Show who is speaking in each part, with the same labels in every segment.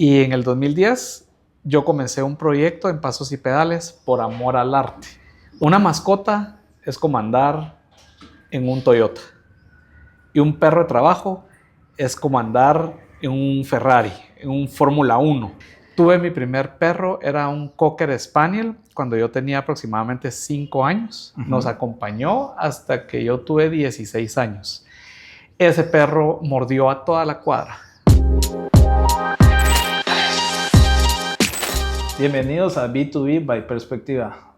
Speaker 1: Y en el 2010 yo comencé un proyecto en Pasos y Pedales por amor al arte. Una mascota es como andar en un Toyota. Y un perro de trabajo es como andar en un Ferrari, en un Fórmula 1. Tuve mi primer perro, era un Cocker Spaniel, cuando yo tenía aproximadamente 5 años. Nos acompañó hasta que yo tuve 16 años. Ese perro mordió a toda la cuadra.
Speaker 2: Bienvenidos a B2B by Perspectiva.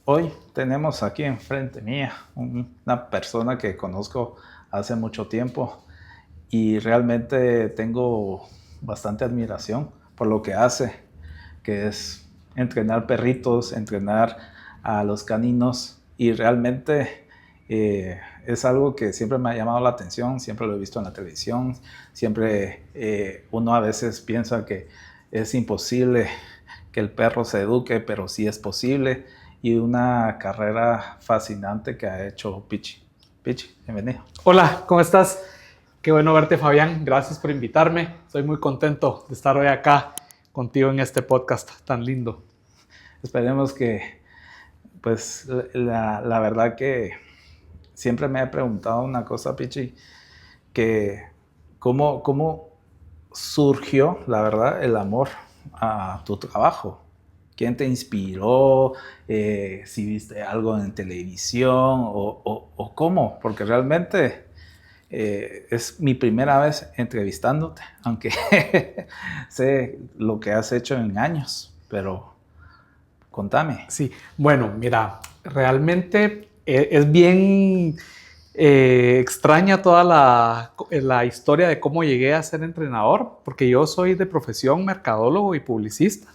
Speaker 2: Hoy tenemos aquí enfrente mía una persona que conozco hace mucho tiempo y realmente tengo bastante admiración por lo que hace, que es entrenar perritos, entrenar a los caninos, y realmente es algo que siempre me ha llamado la atención, siempre lo he visto en la televisión, siempre uno a veces piensa que es imposible que el perro se eduque, pero sí es posible, y una carrera fascinante que ha hecho Pichi. Pichi, bienvenido.
Speaker 1: Hola, ¿cómo estás? Qué bueno verte, Fabián. Gracias por invitarme. Estoy muy contento de estar hoy acá contigo en este podcast tan lindo.
Speaker 2: Esperemos que, pues, la verdad que siempre me he preguntado una cosa, Pichi, que cómo surgió, la verdad, el amor a tu trabajo. ¿Quién te inspiró? Si viste algo en televisión o cómo, porque realmente es mi primera vez entrevistándote, aunque sé lo que has hecho en años, pero contame.
Speaker 1: Sí, bueno, mira, realmente es bien extraña toda la historia de cómo llegué a ser entrenador, porque yo soy de profesión mercadólogo y publicista.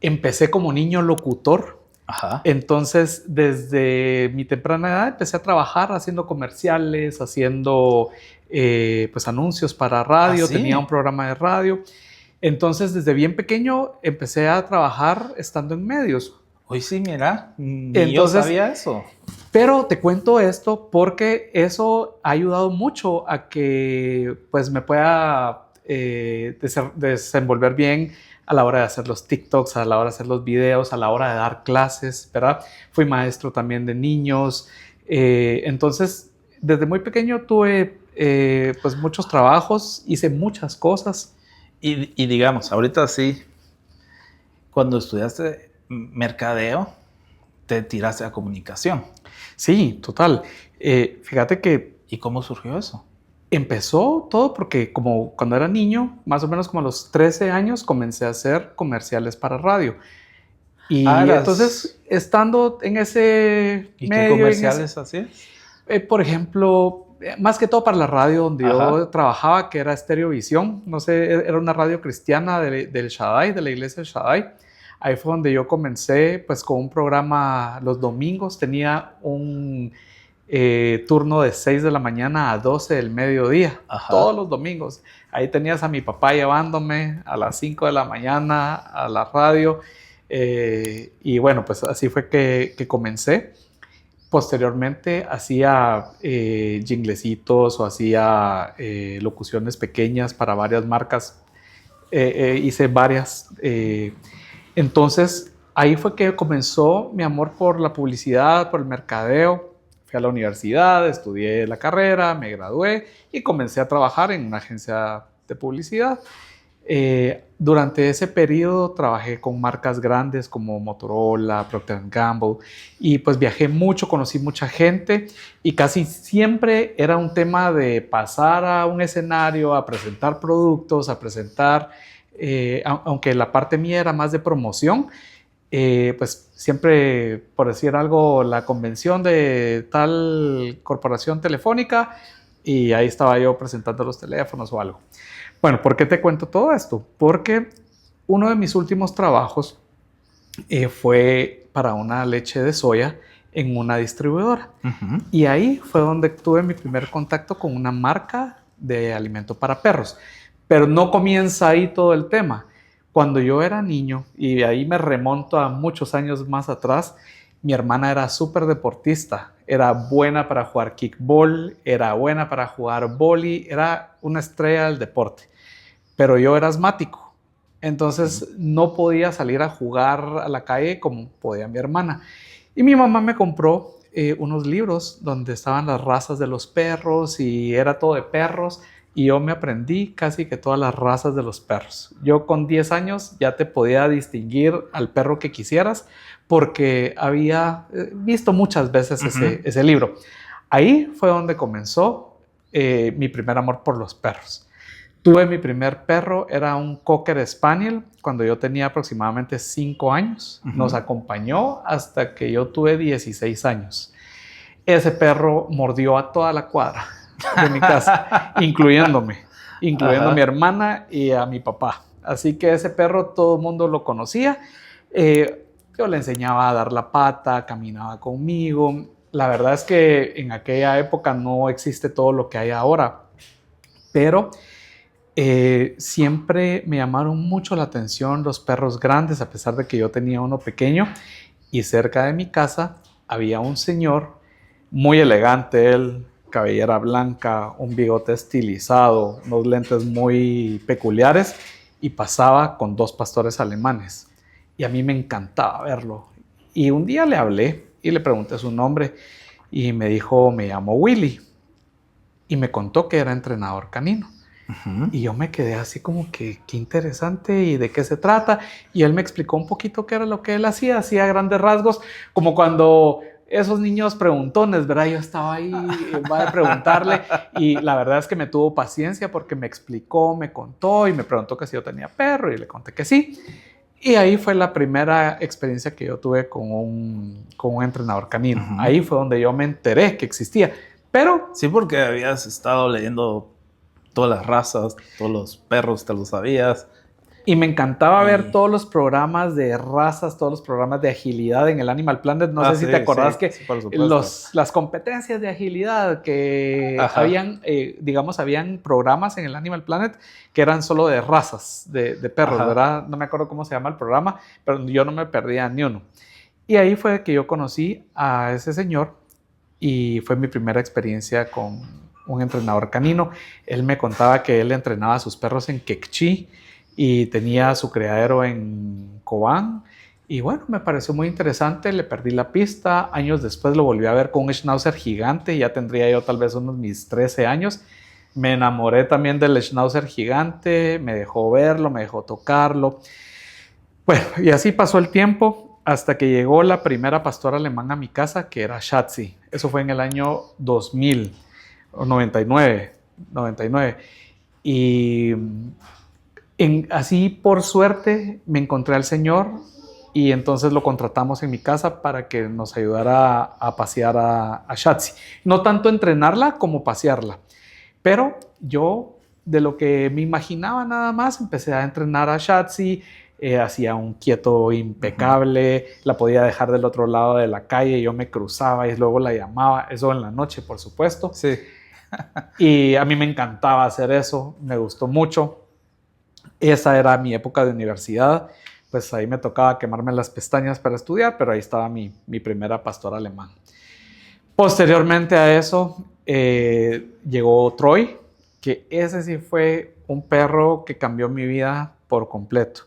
Speaker 1: Empecé como niño locutor.
Speaker 2: Ajá.
Speaker 1: Entonces, desde mi temprana edad empecé a trabajar haciendo comerciales, haciendo pues anuncios para radio.
Speaker 2: ¿Sí?
Speaker 1: Tenía un programa de radio. Entonces, desde bien pequeño empecé a trabajar estando en medios.
Speaker 2: Hoy sí, mira, ni yo sabía eso.
Speaker 1: Pero te cuento esto porque eso ha ayudado mucho a que pues me pueda desenvolver bien a la hora de hacer los TikToks, a la hora de hacer los videos, a la hora de dar clases, ¿verdad? Fui maestro también de niños. Entonces, desde muy pequeño tuve pues muchos trabajos, hice muchas cosas.
Speaker 2: Y digamos, ahorita sí, cuando estudiaste mercadeo, te tiraste a comunicación.
Speaker 1: Sí, total. Fíjate que...
Speaker 2: ¿Y cómo surgió eso?
Speaker 1: Empezó todo porque como cuando era niño, más o menos como a los 13 años, comencé a hacer comerciales para radio. Y entonces, estando en ese
Speaker 2: ¿Y
Speaker 1: medio...
Speaker 2: qué comerciales hacías?
Speaker 1: Por ejemplo, más que todo para la radio donde yo trabajaba, que era Estereovisión. No sé, era una radio cristiana del Shaddai, de la iglesia del Shaddai. Ahí fue donde yo comencé pues con un programa los domingos. Tenía un turno de 6 de la mañana a 12 del mediodía, todos los domingos. Ahí tenías a mi papá llevándome a las 5 de la mañana a la radio. Y bueno, pues así fue que comencé. Posteriormente hacía jinglecitos o hacía locuciones pequeñas para varias marcas. Hice varias. Entonces, ahí fue que comenzó mi amor por la publicidad, por el mercadeo. Fui a la universidad, estudié la carrera, me gradué y comencé a trabajar en una agencia de publicidad. Durante ese periodo trabajé con marcas grandes como Motorola, Procter & Gamble, y pues viajé mucho, conocí mucha gente, y casi siempre era un tema de pasar a un escenario, a presentar productos, a presentar, aunque la parte mía era más de promoción. Pues siempre, por decir algo, la convención de tal corporación telefónica, y ahí estaba yo presentando los teléfonos o algo. Bueno, ¿por qué te cuento todo esto? Porque uno de mis últimos trabajos fue para una leche de soya en una distribuidora. Y ahí fue donde tuve mi primer contacto con una marca de alimento para perros. Pero no comienza ahí todo el tema. Cuando yo era niño, y ahí me remonto a muchos años más atrás, mi hermana era súper deportista. Era buena para jugar kickball, era buena para jugar vóley, era una estrella del deporte. pero yo era asmático. Entonces no podía salir a jugar a la calle como podía mi hermana. Y mi mamá me compró unos libros donde estaban las razas de los perros y era todo de perros. Y yo me aprendí casi que todas las razas de los perros. Yo con 10 años ya te podía distinguir al perro que quisieras porque había visto muchas veces ese libro. Ahí fue donde comenzó mi primer amor por los perros. Tuve mi primer perro, era un Cocker Spaniel, cuando yo tenía aproximadamente 5 años. Nos acompañó hasta que yo tuve 16 años. Ese perro mordió a toda la cuadra de mi casa, incluyendo a mi hermana y a mi papá. Así que ese perro todo el mundo lo conocía. Yo le enseñaba a dar la pata, caminaba conmigo. La verdad es que en aquella época no existe todo lo que hay ahora, pero siempre me llamaron mucho la atención los perros grandes, a pesar de que yo tenía uno pequeño. Y cerca de mi casa había un señor muy elegante, él, cabellera blanca, un bigote estilizado, unos lentes muy peculiares, y pasaba con 2 pastores alemanes. Y a mí me encantaba verlo. Y un día le hablé y le pregunté su nombre y me dijo, me llamo Willy. Y me contó que era entrenador canino. Y yo me quedé así como que, qué interesante, ¿y de qué se trata? Y él me explicó un poquito qué era lo que él hacía a grandes rasgos, como cuando esos niños preguntones, ¿verdad? Yo estaba ahí, voy a preguntarle, y la verdad es que me tuvo paciencia porque me explicó, me contó y me preguntó que si yo tenía perro y le conté que sí. Y ahí fue la primera experiencia que yo tuve con un entrenador canino. Ahí fue donde yo me enteré que existía. Pero
Speaker 2: sí, porque habías estado leyendo todas las razas, todos los perros, te lo sabías.
Speaker 1: Y me encantaba ver todos los programas de razas, todos los programas de agilidad en el Animal Planet. No sé si te acordás que las competencias de agilidad que habían, habían programas en el Animal Planet que eran solo de razas de perros, ¿verdad? No me acuerdo cómo se llama el programa, pero yo no me perdía ni uno. Y ahí fue que yo conocí a ese señor y fue mi primera experiencia con un entrenador canino. Él me contaba que él entrenaba a sus perros en Quechí y tenía su criadero en Cobán. Y bueno, me pareció muy interesante, le perdí la pista. Años después lo volví a ver con un Schnauzer gigante, ya tendría yo tal vez unos mis 13 años. Me enamoré también del Schnauzer gigante, me dejó verlo, me dejó tocarlo. Bueno, y así pasó el tiempo hasta que llegó la primera pastora alemán a mi casa, que era Schatzi. Eso fue en el año 2000. 99. Y así por suerte me encontré al señor y entonces lo contratamos en mi casa para que nos ayudara a pasear a Schatzi. No tanto entrenarla como pasearla, pero yo de lo que me imaginaba nada más empecé a entrenar a Schatzi. Hacía un quieto impecable, la podía dejar del otro lado de la calle, yo me cruzaba y luego la llamaba, eso en la noche por supuesto.
Speaker 2: Sí.
Speaker 1: Y a mí me encantaba hacer eso, me gustó mucho. Esa era mi época de universidad, pues ahí me tocaba quemarme las pestañas para estudiar, pero ahí estaba mi primera pastora alemán. Posteriormente a eso llegó Troy, que ese sí fue un perro que cambió mi vida por completo,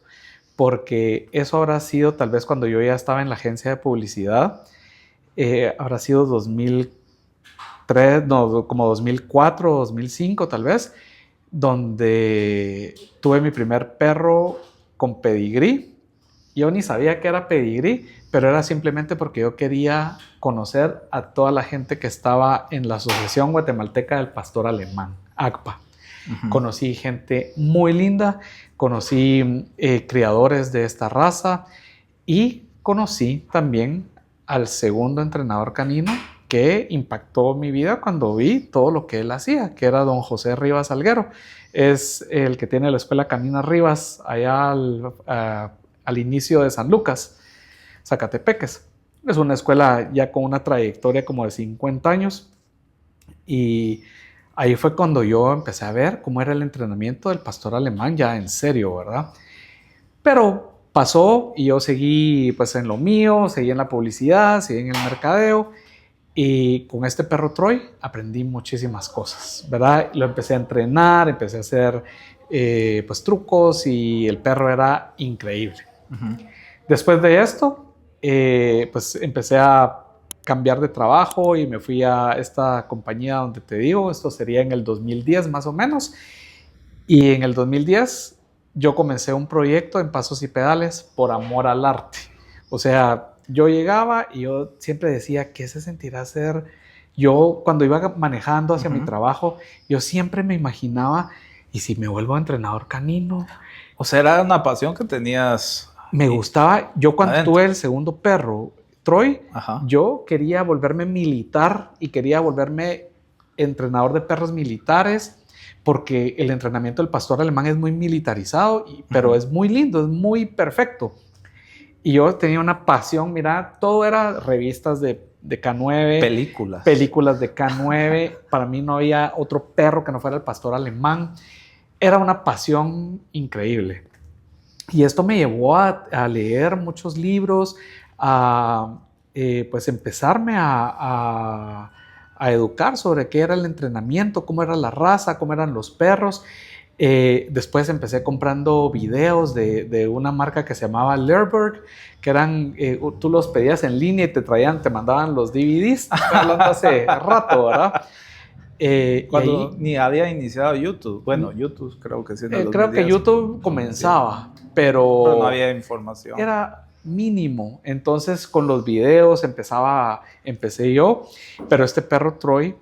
Speaker 1: porque eso habrá sido tal vez cuando yo ya estaba en la agencia de publicidad, habrá sido 2003, no, como 2004, 2005 tal vez, donde tuve mi primer perro con pedigrí. Yo ni sabía que era pedigrí, pero era simplemente porque yo quería conocer a toda la gente que estaba en la Asociación Guatemalteca del Pastor Alemán, AGPA. Conocí gente muy linda, conocí criadores de esta raza y conocí también al segundo entrenador canino que impactó mi vida cuando vi todo lo que él hacía, que era don José Rivas Alguero. Es el que tiene la Escuela Canina Rivas allá al inicio de San Lucas, Zacatepeques. Es una escuela ya con una trayectoria como de 50 años y ahí fue cuando yo empecé a ver cómo era el entrenamiento del pastor alemán ya en serio, ¿verdad? Pero pasó y yo seguí pues en lo mío, seguí en la publicidad, seguí en el mercadeo y con este perro Troy aprendí muchísimas cosas, ¿verdad? Lo empecé a entrenar, empecé a hacer pues trucos y el perro era increíble.
Speaker 2: Ujú.
Speaker 1: Después de esto, pues empecé a cambiar de trabajo y me fui a esta compañía donde te digo, esto sería en el 2010 más o menos, y en el 2010 yo comencé un proyecto en Pasos y Pedales por amor al arte. O sea, yo llegaba y yo siempre decía, ¿qué se sentirá ser? Yo cuando iba manejando hacia mi trabajo, yo siempre me imaginaba, ¿y si me vuelvo entrenador canino?
Speaker 2: O sea, era una pasión que tenías.
Speaker 1: Me gustaba, yo cuando
Speaker 2: Adentro.
Speaker 1: tuve el segundo perro, Troy,
Speaker 2: Ajá.
Speaker 1: yo quería volverme militar y quería volverme entrenador de perros militares porque el entrenamiento del pastor alemán es muy militarizado, pero es muy lindo, es muy perfecto. Y yo tenía una pasión, mira, todo era revistas de K9, películas de K9, para mí no había otro perro que no fuera el pastor alemán, era una pasión increíble. Y esto me llevó a leer muchos libros, a pues empezarme a educar sobre qué era el entrenamiento, cómo era la raza, cómo eran los perros. Después empecé comprando videos de una marca que se llamaba Lerberg, que eran, tú los pedías en línea y te mandaban los DVDs, hablando hace rato, ¿verdad?
Speaker 2: Cuando
Speaker 1: ahí,
Speaker 2: ni había iniciado YouTube. Bueno, YouTube creo que sí en el
Speaker 1: creo
Speaker 2: 2010,
Speaker 1: que YouTube comenzaba, pero
Speaker 2: no había información.
Speaker 1: era mínimo. Entonces con los videos empecé yo, pero este perro Troy,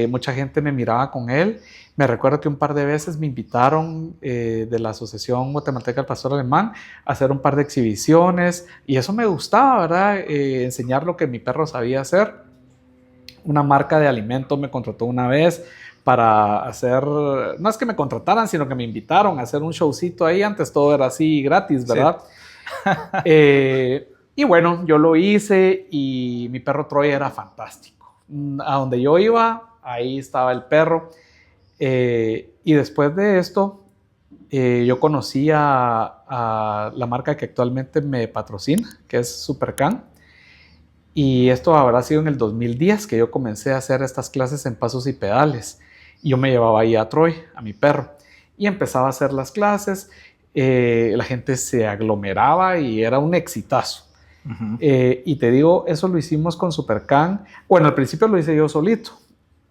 Speaker 1: mucha gente me miraba con él. Me recuerdo que un par de veces me invitaron de la Asociación Guatemalteca del Pastor Alemán a hacer un par de exhibiciones y eso me gustaba, ¿verdad? Enseñar lo que mi perro sabía hacer. Una marca de alimentos me contrató una vez para hacer, no es que me contrataran, sino que me invitaron a hacer un showcito ahí. Antes todo era así gratis, ¿verdad? Sí. Y bueno, yo lo hice y mi perro Troy era fantástico. A donde yo iba, ahí estaba el perro. Y después de esto, yo conocí a la marca que actualmente me patrocina, que es Supercan. Y esto habrá sido en el 2010 que yo comencé a hacer estas clases en Pasos y Pedales. Y yo me llevaba ahí a Troy, a mi perro, y empezaba a hacer las clases. La gente se aglomeraba y era un exitazo. Y te digo, eso lo hicimos con Supercan. Bueno, al principio lo hice yo solito.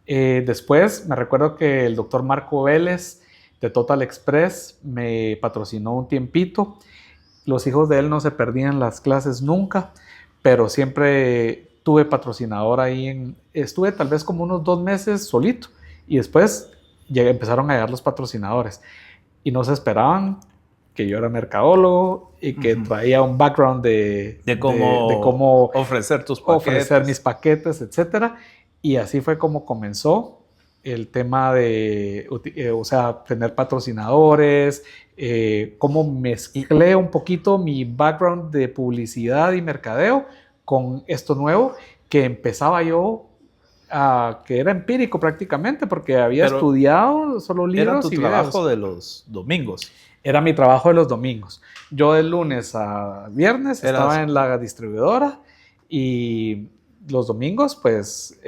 Speaker 1: Después me recuerdo que el doctor Marco Vélez de Total Express me patrocinó un tiempito. Los hijos de él no se perdían las clases nunca, pero siempre tuve patrocinador ahí. Estuve tal vez como unos 2 meses solito y después empezaron a llegar los patrocinadores y no se esperaban que yo era mercadólogo y que traía un background de cómo
Speaker 2: ofrecer tus paquetes,
Speaker 1: ofrecer mis paquetes, etcétera. Y así fue como comenzó el tema de, o sea, tener patrocinadores, cómo mezclé un poquito mi background de publicidad y mercadeo con esto nuevo que empezaba yo que era empírico prácticamente porque había estudiado solo libros y videos.
Speaker 2: Era tu trabajo de los domingos.
Speaker 1: Era mi trabajo de los domingos. Yo de lunes a viernes estaba en la distribuidora y los domingos pues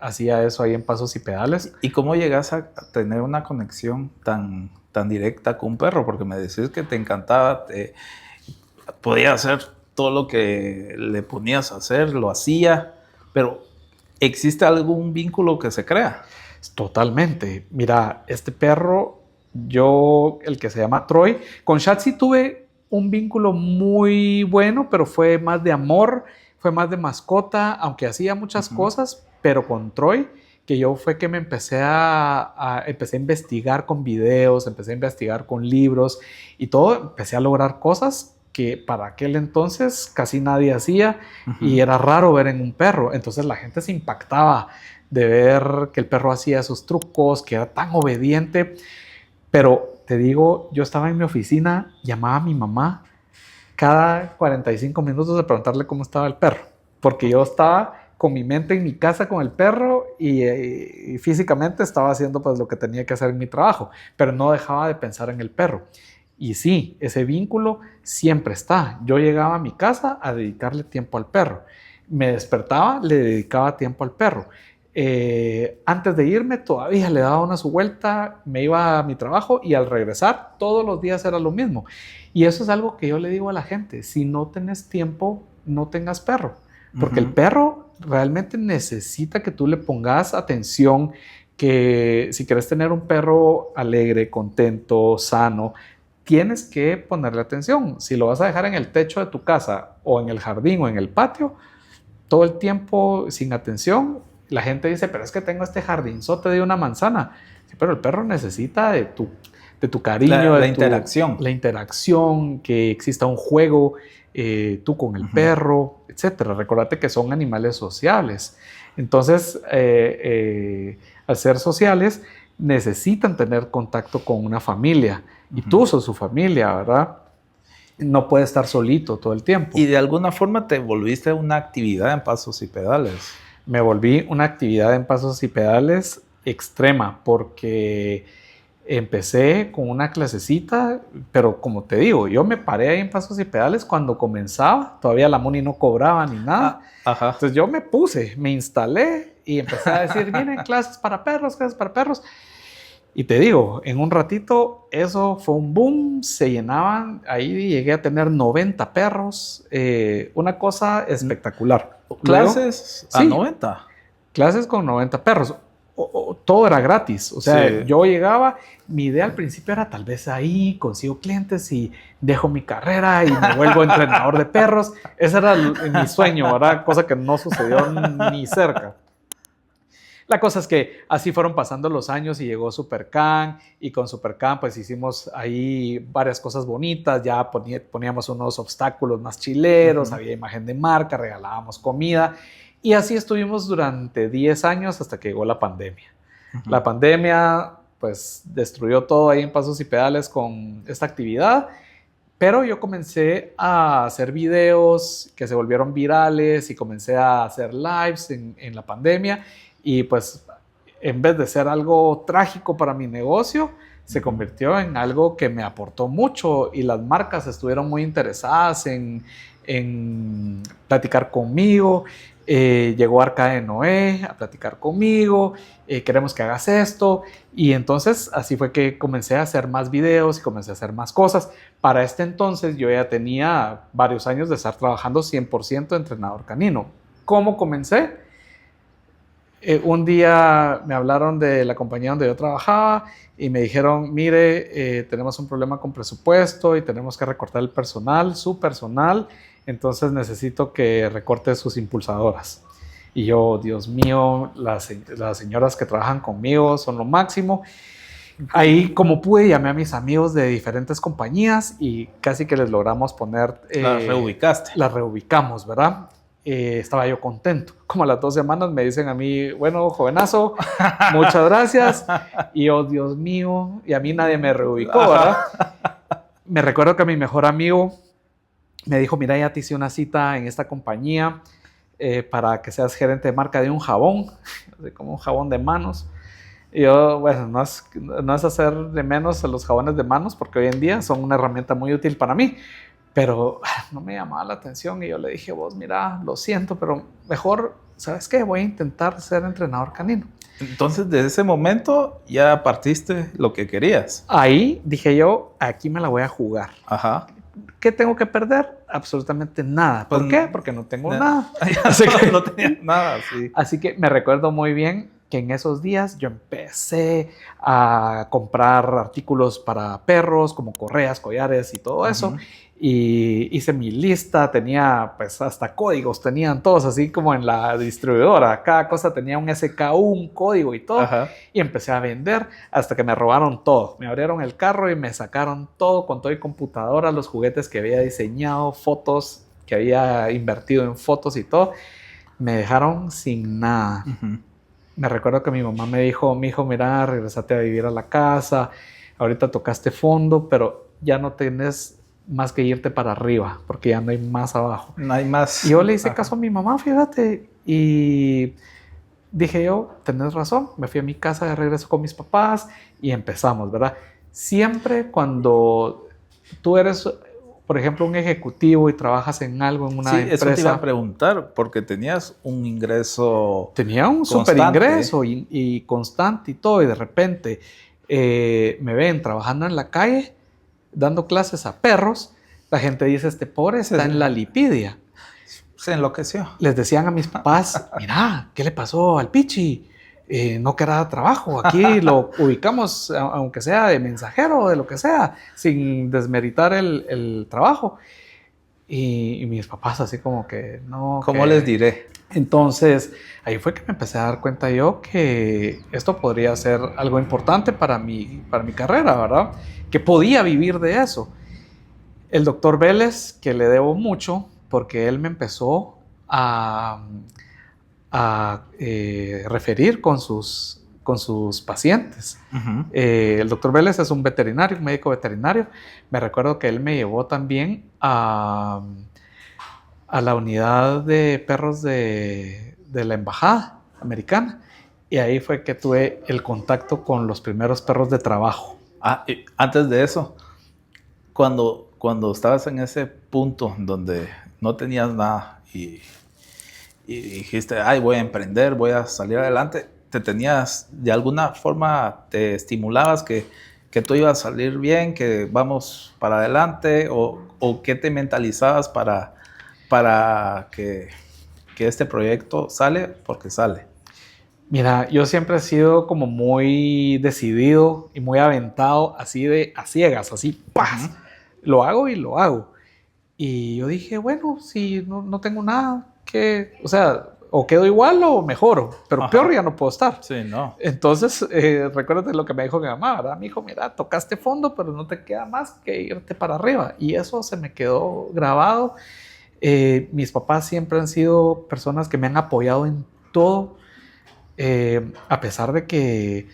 Speaker 1: hacía eso ahí en Pasos y Pedales.
Speaker 2: ¿Y cómo llegas a tener una conexión tan directa con un perro? Porque me decís que te encantaba, podía hacer todo lo que le ponías a hacer, lo hacía, pero ¿existe algún vínculo que se crea?
Speaker 1: Totalmente. Mira, este perro, el que se llama Troy, con Shatsi tuve un vínculo muy bueno, pero fue más de amor, fue más de mascota, aunque hacía muchas cosas, pero con Troy, que yo fue que me empecé empecé a investigar con videos, empecé a investigar con libros y todo, empecé a lograr cosas que para aquel entonces casi nadie hacía y era raro ver en un perro. Entonces la gente se impactaba de ver que el perro hacía esos trucos, que era tan obediente. Pero te digo, yo estaba en mi oficina, llamaba a mi mamá cada 45 minutos de preguntarle cómo estaba el perro, porque yo estaba con mi mente en mi casa con el perro y físicamente estaba haciendo pues lo que tenía que hacer en mi trabajo, pero no dejaba de pensar en el perro. Y sí, ese vínculo siempre está. Yo llegaba a mi casa a dedicarle tiempo al perro. Me despertaba, le dedicaba tiempo al perro. Antes de irme todavía le daba una su vuelta, me iba a mi trabajo y al regresar todos los días era lo mismo. Y eso es algo que yo le digo a la gente, si no tenés tiempo, no tengas perro, porque el perro realmente necesita que tú le pongas atención, que si quieres tener un perro alegre, contento, sano, tienes que ponerle atención. Si lo vas a dejar en el techo de tu casa o en el jardín o en el patio, todo el tiempo sin atención, la gente dice, pero es que tengo este jardinzote de una manzana. Sí, pero el perro necesita de tu cariño,
Speaker 2: la interacción.
Speaker 1: La interacción, que exista un juego, tú con el perro, etcétera. Recordate que son animales sociables. Entonces, al ser sociales, necesitan tener contacto con una familia. Y tú sos su familia, ¿verdad? No puedes estar solito todo el tiempo.
Speaker 2: Y de alguna forma te volviste una actividad en pasos y pedales.
Speaker 1: Me volví una actividad en pasos y pedales extrema porque empecé con una clasecita, pero como te digo, yo me paré ahí en pasos y pedales cuando comenzaba, todavía la Moni no cobraba ni nada.
Speaker 2: Ajá.
Speaker 1: Entonces yo me instalé y empecé a decir, vienen clases para perros, clases para perros. Y te digo, en un ratito eso fue un boom, se llenaban, ahí llegué a tener 90 perros, una cosa espectacular.
Speaker 2: ¿Clases a 90?
Speaker 1: Clases con 90 perros. Todo era gratis, o sea, sí. Yo llegaba, mi idea al principio era tal vez ahí consigo clientes y dejo mi carrera y me vuelvo entrenador de perros. Ese era mi sueño, ¿verdad? Cosa que no sucedió ni cerca. La cosa es que así fueron pasando los años y llegó Supercan, y con Supercan pues hicimos ahí varias cosas bonitas, ya poníamos unos obstáculos más chileros, había imagen de marca, regalábamos comida, y así estuvimos durante 10 años hasta que llegó la pandemia. La pandemia pues destruyó todo ahí en pasos y pedales con esta actividad, pero yo comencé a hacer videos que se volvieron virales y comencé a hacer lives en la pandemia. Y pues en vez de ser algo trágico para mi negocio, se convirtió en algo que me aportó mucho y las marcas estuvieron muy interesadas en platicar conmigo. Llegó Arca de Noé a platicar conmigo, queremos que hagas esto. Y entonces así fue que comencé a hacer más videos y comencé a hacer más cosas. Para este entonces yo ya tenía varios años de estar trabajando 100% de entrenador canino. ¿Cómo comencé? Un día me hablaron de la compañía donde yo trabajaba y me dijeron, mire, tenemos un problema con presupuesto y tenemos que recortar el personal, su personal, entonces necesito que recorte sus impulsadoras. Y yo, Dios mío, las señoras que trabajan conmigo son lo máximo. Ahí, como pude, llamé a mis amigos de diferentes compañías y casi que les logramos poner...
Speaker 2: Las reubicaste.
Speaker 1: Las reubicamos, ¿verdad? Estaba yo contento. Como a las 2 semanas me dicen a mí, bueno, jovenazo, muchas gracias. Y yo, Dios mío, y a mí nadie me reubicó, ¿verdad? Me recuerdo que mi mejor amigo me dijo, mira, ya te hice una cita en esta compañía para que seas gerente de marca de un jabón, como un jabón de manos. Y yo, bueno, no es hacer de menos a los jabones de manos, porque hoy en día son una herramienta muy útil para mí. Pero no me llamaba la atención y yo le dije, vos, mira, lo siento, pero mejor, ¿sabes qué? Voy a intentar ser entrenador canino.
Speaker 2: Entonces, desde ese momento ya partiste lo que querías.
Speaker 1: Ahí dije yo, aquí me la voy a jugar.
Speaker 2: Ajá.
Speaker 1: ¿Qué tengo que perder? Absolutamente nada. ¿Por qué? Porque no tengo nada.
Speaker 2: Así que no tenía nada, sí.
Speaker 1: Así que me recuerdo muy bien que en esos días yo empecé a comprar artículos para perros, como correas, collares y todo eso. Y hice mi lista, tenía pues hasta códigos, tenían todos así como en la distribuidora. Cada cosa tenía un SKU, un código y todo. Y empecé a vender hasta que me robaron todo. Me abrieron el carro y me sacaron todo con todo y computadora, los juguetes que había diseñado, fotos que había invertido en fotos y todo. Me dejaron sin nada. Me recuerdo que mi mamá me dijo, mijo, mira, regresate a vivir a la casa, ahorita tocaste fondo, pero ya no tenés más que irte para arriba, porque ya no hay más abajo.
Speaker 2: No hay más.
Speaker 1: Y yo le hice caso a mi mamá, fíjate, y dije yo, tenés razón, me fui a mi casa de regreso con mis papás y empezamos, ¿verdad? Siempre cuando tú eres por ejemplo, un ejecutivo y trabajas en algo, en una
Speaker 2: Sí,
Speaker 1: empresa.
Speaker 2: eso te iba a preguntar, porque tenías un ingreso
Speaker 1: Tenía un súper ingreso y constante y todo, y de repente me ven trabajando en la calle, dando clases a perros. La gente dice, este pobre está en la lipidia.
Speaker 2: Se enloqueció.
Speaker 1: Les decían a mis papás, mira, ¿qué le pasó al Pichi? No queda trabajo, aquí lo ubicamos, aunque sea de mensajero o de lo que sea, sin desmeritar el trabajo. Y mis papás así como que no.
Speaker 2: ¿Cómo les diré?
Speaker 1: Entonces, ahí fue que me empecé a dar cuenta yo que esto podría ser algo importante para mi carrera, ¿verdad? Que podía vivir de eso. El doctor Vélez, que le debo mucho, porque él me empezó a referir con sus pacientes. El doctor Vélez es un veterinario, un médico veterinario. Me recuerdo que él me llevó también a la unidad de perros de la embajada americana, y ahí fue que tuve el contacto con los primeros perros de trabajo.
Speaker 2: Y antes de eso, cuando estabas en ese punto donde no tenías nada y dijiste, ay, voy a emprender, voy a salir adelante, ¿te tenías, de alguna forma, te estimulabas que tú ibas a salir bien, que vamos para adelante, o qué te mentalizabas para que este proyecto sale porque sale?
Speaker 1: Mira, yo siempre he sido como muy decidido y muy aventado, así de a ciegas, así, ¡paz! Lo hago y lo hago. Y yo dije, bueno, si no tengo nada, que, o sea, o quedo igual o mejoro, pero peor ya no puedo estar.
Speaker 2: Sí, no.
Speaker 1: Entonces, recuérdate lo que me dijo mi mamá, ¿verdad? Me dijo, mira, tocaste fondo, pero no te queda más que irte para arriba. Y eso se me quedó grabado. Mis papás siempre han sido personas que me han apoyado en todo, a pesar de que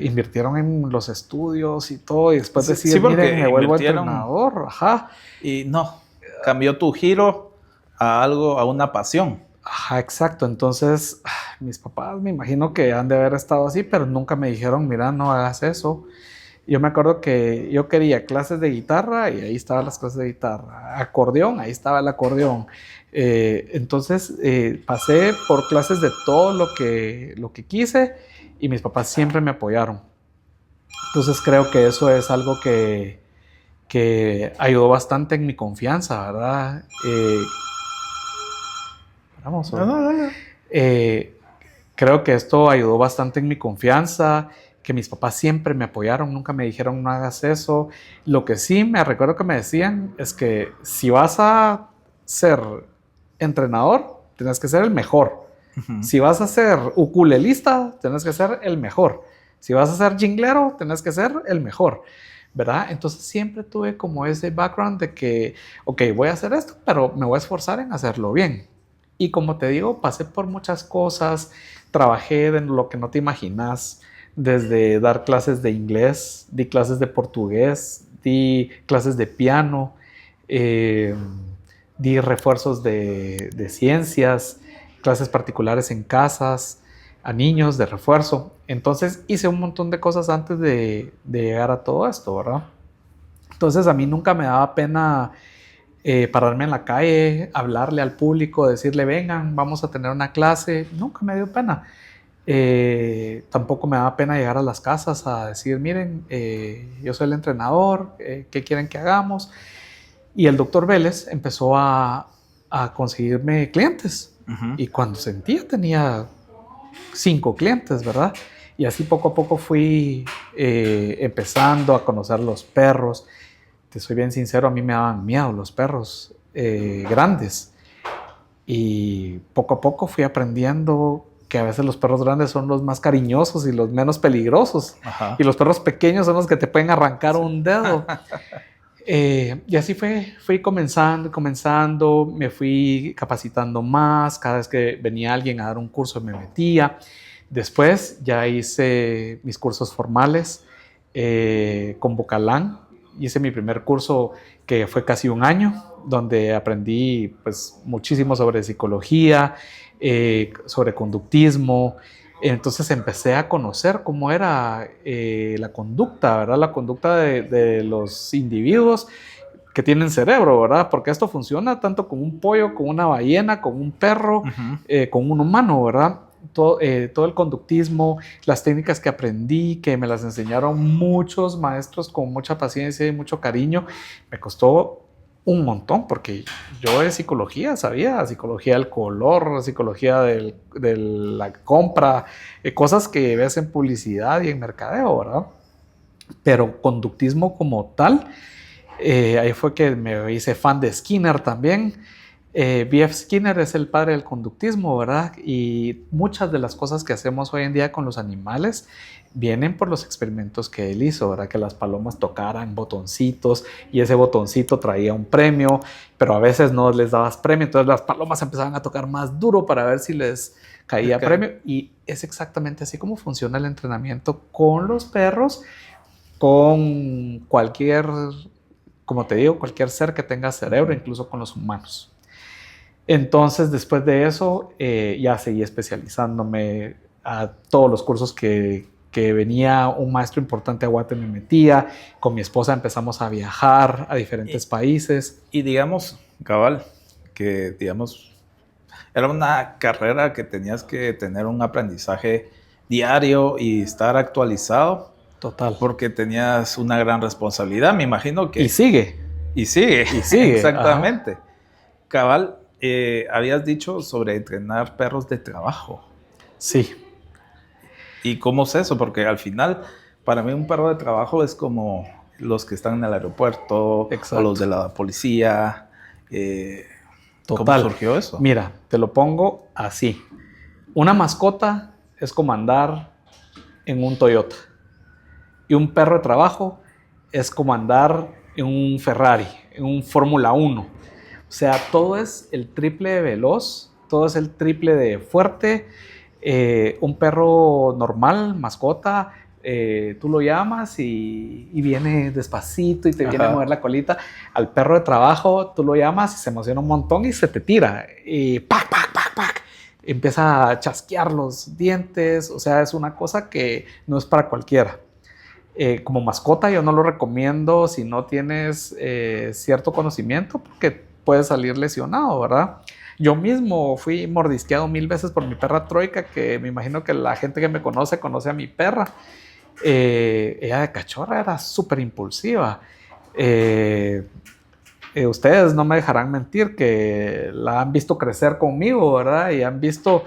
Speaker 1: invirtieron en los estudios y todo, y después decir, miren, me vuelvo entrenador, ajá.
Speaker 2: Y no, cambió tu giro a algo, a una pasión.
Speaker 1: Ajá, exacto. Entonces, mis papás me imagino que han de haber estado así, pero nunca me dijeron, mira, no hagas eso. Yo me acuerdo que yo quería clases de guitarra y ahí estaban las clases de guitarra. Acordeón, ahí estaba el acordeón. Entonces, pasé por clases de todo lo que quise, y mis papás siempre me apoyaron. Entonces, creo que eso es algo que ayudó bastante en mi confianza, ¿verdad? Vamos. Creo que esto ayudó bastante en mi confianza, que mis papás siempre me apoyaron, nunca me dijeron no hagas eso. Lo que sí me recuerdo que me decían es que si vas a ser entrenador, tienes que ser el mejor. Si vas a ser ukulelista, tienes que ser el mejor. Si vas a ser jinglero, tienes que ser el mejor, ¿verdad? Entonces siempre tuve como ese background de que, ok, voy a hacer esto, pero me voy a esforzar en hacerlo bien. Y como te digo, pasé por muchas cosas, trabajé de lo que no te imaginas, desde dar clases de inglés, di clases de portugués, di clases de piano, di refuerzos de ciencias, clases particulares en casas, a niños de refuerzo. Entonces hice un montón de cosas antes de llegar a todo esto, ¿verdad? Entonces a mí nunca me daba pena pararme en la calle, hablarle al público, decirle, vengan, vamos a tener una clase. Nunca me dio pena. Tampoco me daba pena llegar a las casas a decir, miren, yo soy el entrenador, ¿qué quieren que hagamos? Y el doctor Vélez empezó a conseguirme clientes. Y cuando sentía tenía 5 clientes, ¿verdad? Y así poco a poco fui empezando a conocer los perros. Te soy bien sincero, a mí me daban miedo los perros grandes. Y poco a poco fui aprendiendo que a veces los perros grandes son los más cariñosos y los menos peligrosos. Ajá. Y los perros pequeños son los que te pueden arrancar un dedo. Y así fui comenzando, me fui capacitando más. Cada vez que venía alguien a dar un curso me metía. Después ya hice mis cursos formales con Bocalán. Hice mi primer curso, que fue casi un año, donde aprendí pues muchísimo sobre psicología, sobre conductismo. Entonces empecé a conocer cómo era la conducta, ¿verdad? La conducta de los individuos, que tienen cerebro, ¿verdad? Porque esto funciona tanto con un pollo, con una ballena, con un perro, con un humano, ¿verdad? Todo el conductismo, las técnicas que aprendí, que me las enseñaron muchos maestros con mucha paciencia y mucho cariño, me costó un montón, porque yo de psicología sabía, psicología del color, psicología de la compra, cosas que ves en publicidad y en mercadeo, ¿verdad? Pero conductismo como tal, ahí fue que me hice fan de Skinner también. B.F. Skinner es el padre del conductismo, ¿verdad? Y muchas de las cosas que hacemos hoy en día con los animales vienen por los experimentos que él hizo, ¿verdad? Que las palomas tocaran botoncitos y ese botoncito traía un premio, pero a veces no les dabas premio, entonces las palomas empezaban a tocar más duro para ver si les caía premio. Y es exactamente así como funciona el entrenamiento con los perros, con cualquier, como te digo, cualquier ser que tenga cerebro, incluso con los humanos. Entonces, después de eso, ya seguí especializándome a todos los cursos que venía un maestro importante a Guate me metía. Con mi esposa empezamos a viajar a diferentes países.
Speaker 2: Y digamos, cabal, que digamos, era una carrera que tenías que tener un aprendizaje diario y estar actualizado.
Speaker 1: Total.
Speaker 2: Porque tenías una gran responsabilidad, me imagino que...
Speaker 1: Y sigue.
Speaker 2: Y sigue, exactamente.
Speaker 1: Ajá.
Speaker 2: Cabal, habías dicho sobre entrenar perros de trabajo.
Speaker 1: Sí.
Speaker 2: ¿Y cómo es eso? Porque al final, para mí un perro de trabajo es como los que están en el aeropuerto. Exacto. O los de la policía.
Speaker 1: Total.
Speaker 2: ¿Cómo surgió eso?
Speaker 1: Mira, te lo pongo así. Una mascota es como andar en un Toyota. Y un perro de trabajo es como andar en un Ferrari, en un Fórmula 1. O sea, todo es el triple de veloz, todo es el triple de fuerte. Un perro normal, mascota, tú lo llamas y viene despacito y te viene a mover la colita. Al perro de trabajo tú lo llamas y se emociona un montón y se te tira. Y ¡pac, pac, pac, pac! Empieza a chasquear los dientes. O sea, es una cosa que no es para cualquiera. Como mascota yo no lo recomiendo si no tienes cierto conocimiento, porque puedes salir lesionado, ¿verdad? Yo mismo fui mordisqueado 1000 veces por mi perra Troika, que me imagino que la gente que me conoce a mi perra. Ella de cachorra era súper impulsiva. Ustedes no me dejarán mentir que la han visto crecer conmigo, ¿verdad? Y han visto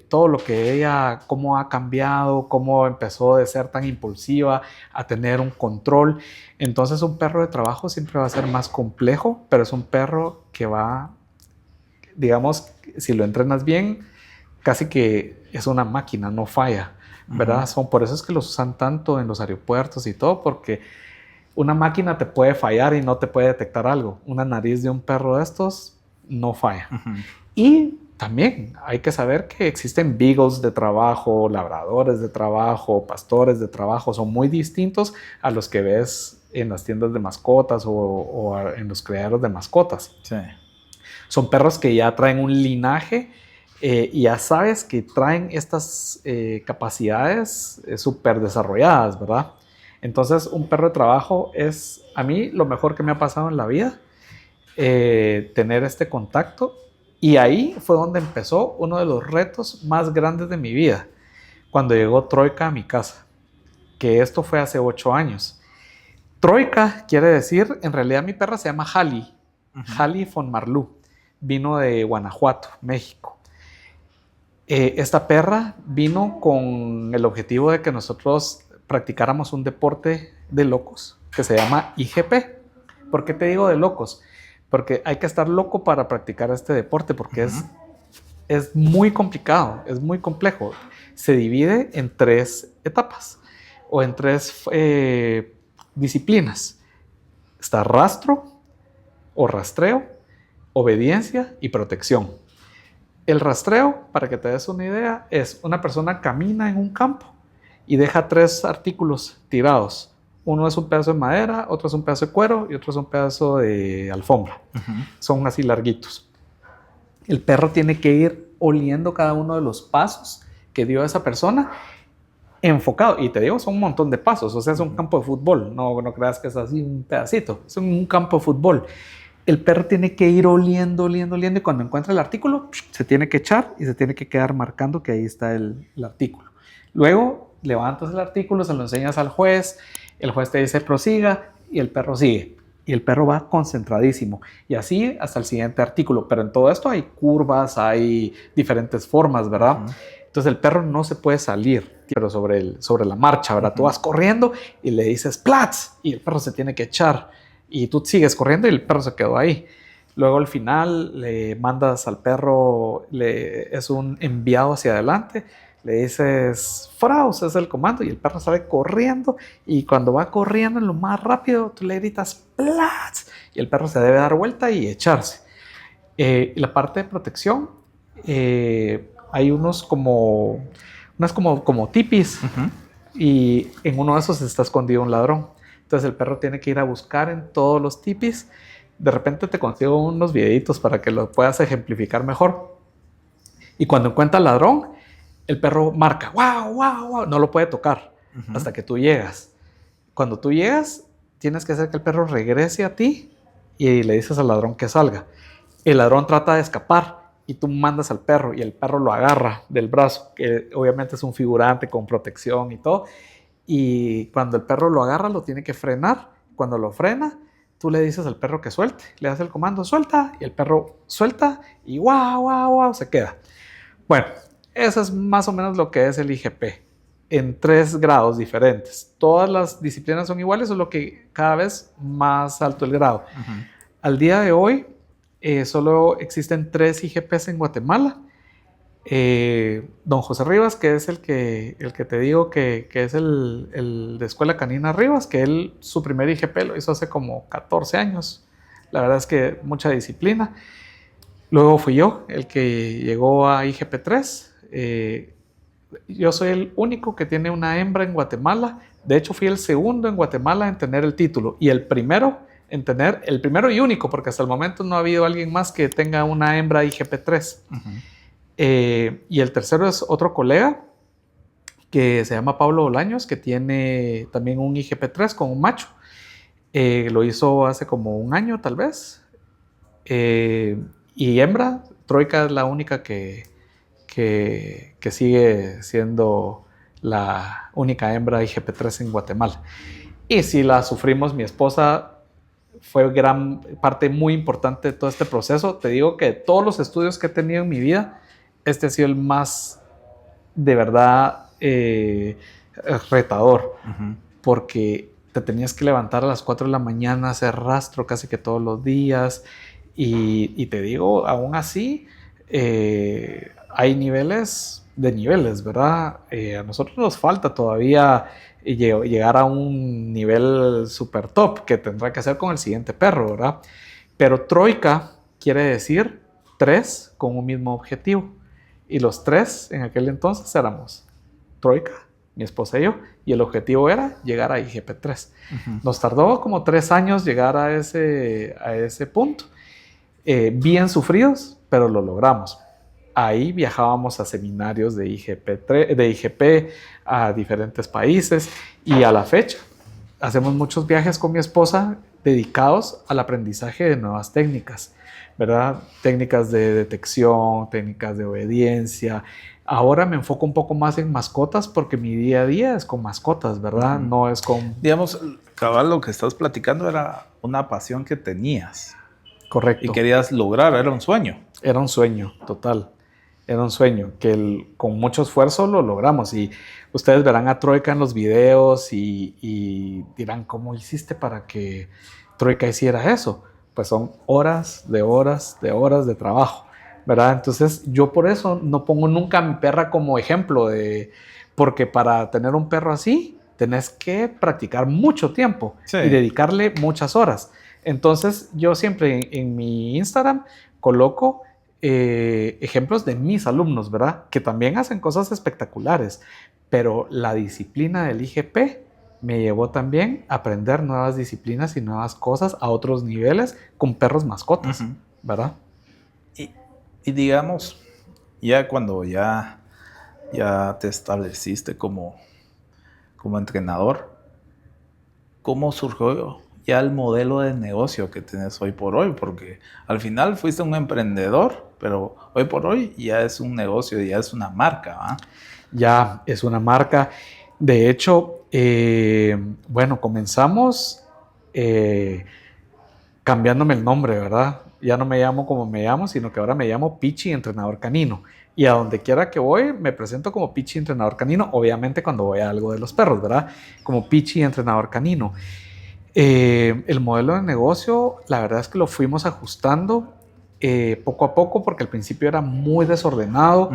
Speaker 1: todo lo que ella, cómo ha cambiado, cómo empezó de ser tan impulsiva a tener un control. Entonces un perro de trabajo siempre va a ser más complejo, pero es un perro que va, digamos, si lo entrenas bien, casi que es una máquina, no falla, ¿verdad? Por eso es que los usan tanto en los aeropuertos y todo, porque una máquina te puede fallar y no te puede detectar algo. Una nariz de un perro de estos no falla. Y también hay que saber que existen beagles de trabajo, labradores de trabajo, pastores de trabajo. Son muy distintos a los que ves en las tiendas de mascotas o en los criaderos de mascotas.
Speaker 2: Sí.
Speaker 1: Son perros que ya traen un linaje y ya sabes que traen estas capacidades súper desarrolladas, ¿verdad? Entonces, un perro de trabajo es, a mí, lo mejor que me ha pasado en la vida, tener este contacto. Y ahí fue donde empezó uno de los retos más grandes de mi vida, cuando llegó Troika a mi casa, que esto fue hace 8 años. Troika quiere decir, en realidad mi perra se llama Hali, Hali von Marlú, vino de Guanajuato, México. Esta perra vino con el objetivo de que nosotros practicáramos un deporte de locos que se llama IGP. ¿Por qué te digo de locos? Porque hay que estar loco para practicar este deporte, porque es muy complicado, es muy complejo. Se divide en 3 etapas o en 3 disciplinas. Está rastro o rastreo, obediencia y protección. El rastreo, para que te des una idea, es una persona camina en un campo y deja 3 artículos tirados. Uno es un pedazo de madera, otro es un pedazo de cuero y otro es un pedazo de alfombra. Son así larguitos. El perro tiene que ir oliendo cada uno de los pasos que dio esa persona enfocado. Y te digo, son un montón de pasos. O sea, es un campo de fútbol. No creas que es así un pedacito. Es un campo de fútbol. El perro tiene que ir oliendo, oliendo, oliendo. Y cuando encuentra el artículo, se tiene que echar y se tiene que quedar marcando que ahí está el artículo. Luego levantas el artículo, se lo enseñas al juez. El juez te dice prosiga y el perro sigue. Y el perro va concentradísimo. Y así hasta el siguiente artículo. Pero en todo esto hay curvas, hay diferentes formas, ¿verdad? Entonces el perro no se puede salir, pero sobre la marcha, ¿verdad? Tú vas corriendo y le dices ¡plats! Y el perro se tiene que echar. Y tú sigues corriendo y el perro se quedó ahí. Luego al final le mandas al perro, es un enviado hacia adelante. Le dices, Fraus, es el comando, y el perro sale corriendo, y cuando va corriendo en lo más rápido, tú le gritas, ¡plats! Y el perro se debe dar vuelta y echarse. La parte de protección, hay unas como tipis, y en uno de esos está escondido un ladrón. Entonces el perro tiene que ir a buscar en todos los tipis. De repente te consigo unos videitos para que lo puedas ejemplificar mejor. Y cuando encuentra al ladrón, el perro marca, wow, wow, wow, no lo puede tocar hasta que tú llegas. Cuando tú llegas, tienes que hacer que el perro regrese a ti y le dices al ladrón que salga. El ladrón trata de escapar y tú mandas al perro y el perro lo agarra del brazo, que obviamente es un figurante con protección y todo. Y cuando el perro lo agarra, lo tiene que frenar. Cuando lo frena, tú le dices al perro que suelte. Le das el comando, suelta, y el perro suelta y wow, wow, wow, se queda. Bueno, eso es más o menos lo que es el IGP, en 3 grados diferentes. Todas las disciplinas son iguales, solo que cada vez más alto el grado. Al día de hoy, solo existen 3 IGPs en Guatemala. Don José Rivas, que es el que te digo que es el de Escuela Canina Rivas, que él su primer IGP lo hizo hace como 14 años. La verdad es que mucha disciplina. Luego fui yo el que llegó a IGP 3. Yo soy el único que tiene una hembra en Guatemala. De hecho, fui el segundo en Guatemala en tener el título y el primero y único, porque hasta el momento no ha habido alguien más que tenga una hembra IGP 3. Y el tercero es otro colega que se llama Pablo Bolaños, que tiene también un IGP 3 con un macho. Lo hizo hace como un año tal vez. Y hembra, Troika es la única que sigue siendo la única hembra IGP3 en Guatemala. Y si la sufrimos, mi esposa fue gran parte muy importante de todo este proceso. Te digo que de todos los estudios que he tenido en mi vida, este ha sido el más, de verdad, retador. Porque te tenías que levantar a las 4 de la mañana, hacer rastro casi que todos los días. Y te digo, aún así, hay niveles, ¿verdad? A nosotros nos falta todavía llegar a un nivel super top que tendrá que hacer con el siguiente perro, ¿verdad? Pero Troika quiere decir 3 con un mismo objetivo. Y los 3 en aquel entonces éramos Troika, mi esposa y yo, y el objetivo era llegar a IGP3. Nos tardó como 3 años llegar a ese punto. Bien sufridos, pero lo logramos. Ahí viajábamos a seminarios de IGP a diferentes países y a la fecha hacemos muchos viajes con mi esposa dedicados al aprendizaje de nuevas técnicas, ¿verdad? Técnicas de detección, técnicas de obediencia. Ahora me enfoco un poco más en mascotas porque mi día a día es con mascotas, ¿verdad? No es con...
Speaker 2: Digamos, cabal, lo que estás platicando era una pasión que tenías.
Speaker 1: Correcto.
Speaker 2: Y querías lograr, era un sueño.
Speaker 1: Era un sueño, total. Era un sueño que con mucho esfuerzo lo logramos. Y ustedes verán a Troika en los videos y dirán, ¿cómo hiciste para que Troika hiciera eso? Pues son horas de trabajo, ¿verdad? Entonces yo por eso no pongo nunca a mi perra como ejemplo porque para tener un perro así tenés que practicar mucho tiempo y dedicarle muchas horas. Entonces yo siempre en mi Instagram coloco ejemplos de mis alumnos, ¿verdad? Que también hacen cosas espectaculares, pero la disciplina del IGP me llevó también a aprender nuevas disciplinas y nuevas cosas a otros niveles con perros mascotas, ¿verdad?
Speaker 2: Y digamos, ya cuando ya te estableciste como como entrenador, ¿cómo surgió ya el modelo de negocio que tienes hoy por hoy? Porque al final fuiste un emprendedor, pero hoy por hoy ya es un negocio, ya es una marca, ¿va?
Speaker 1: Ya es una marca. De hecho, bueno, comenzamos cambiándome el nombre, ¿verdad? Ya no me llamo como me llamo, sino que ahora me llamo Pichi Entrenador Canino. Y a donde quiera que voy, me presento como Pichi Entrenador Canino, obviamente cuando voy a algo de los perros, ¿verdad? Como Pichi Entrenador Canino. El modelo de negocio, la verdad es que lo fuimos ajustando poco a poco, porque al principio era muy desordenado.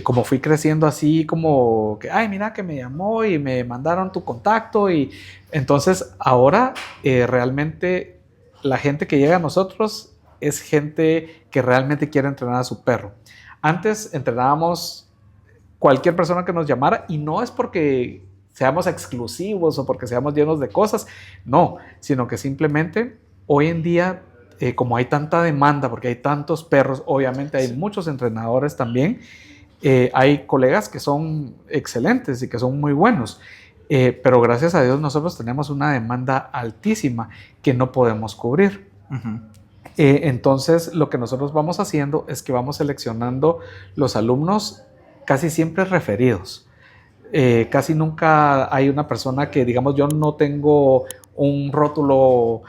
Speaker 1: Como fui creciendo así, como que, ay, mira que me llamó y me mandaron tu contacto. Y entonces ahora realmente la gente que llega a nosotros es gente que realmente quiere entrenar a su perro. Antes entrenábamos cualquier persona que nos llamara, y no es porque seamos exclusivos o porque seamos llenos de cosas, no, sino que simplemente hoy en día, como hay tanta demanda, porque hay tantos perros, obviamente hay muchos entrenadores también, hay colegas que son excelentes y que son muy buenos, pero gracias a Dios nosotros tenemos una demanda altísima que no podemos cubrir. Entonces lo que nosotros vamos haciendo es que vamos seleccionando los alumnos casi siempre referidos. Casi nunca hay una persona que, digamos, yo no tengo un rótulo o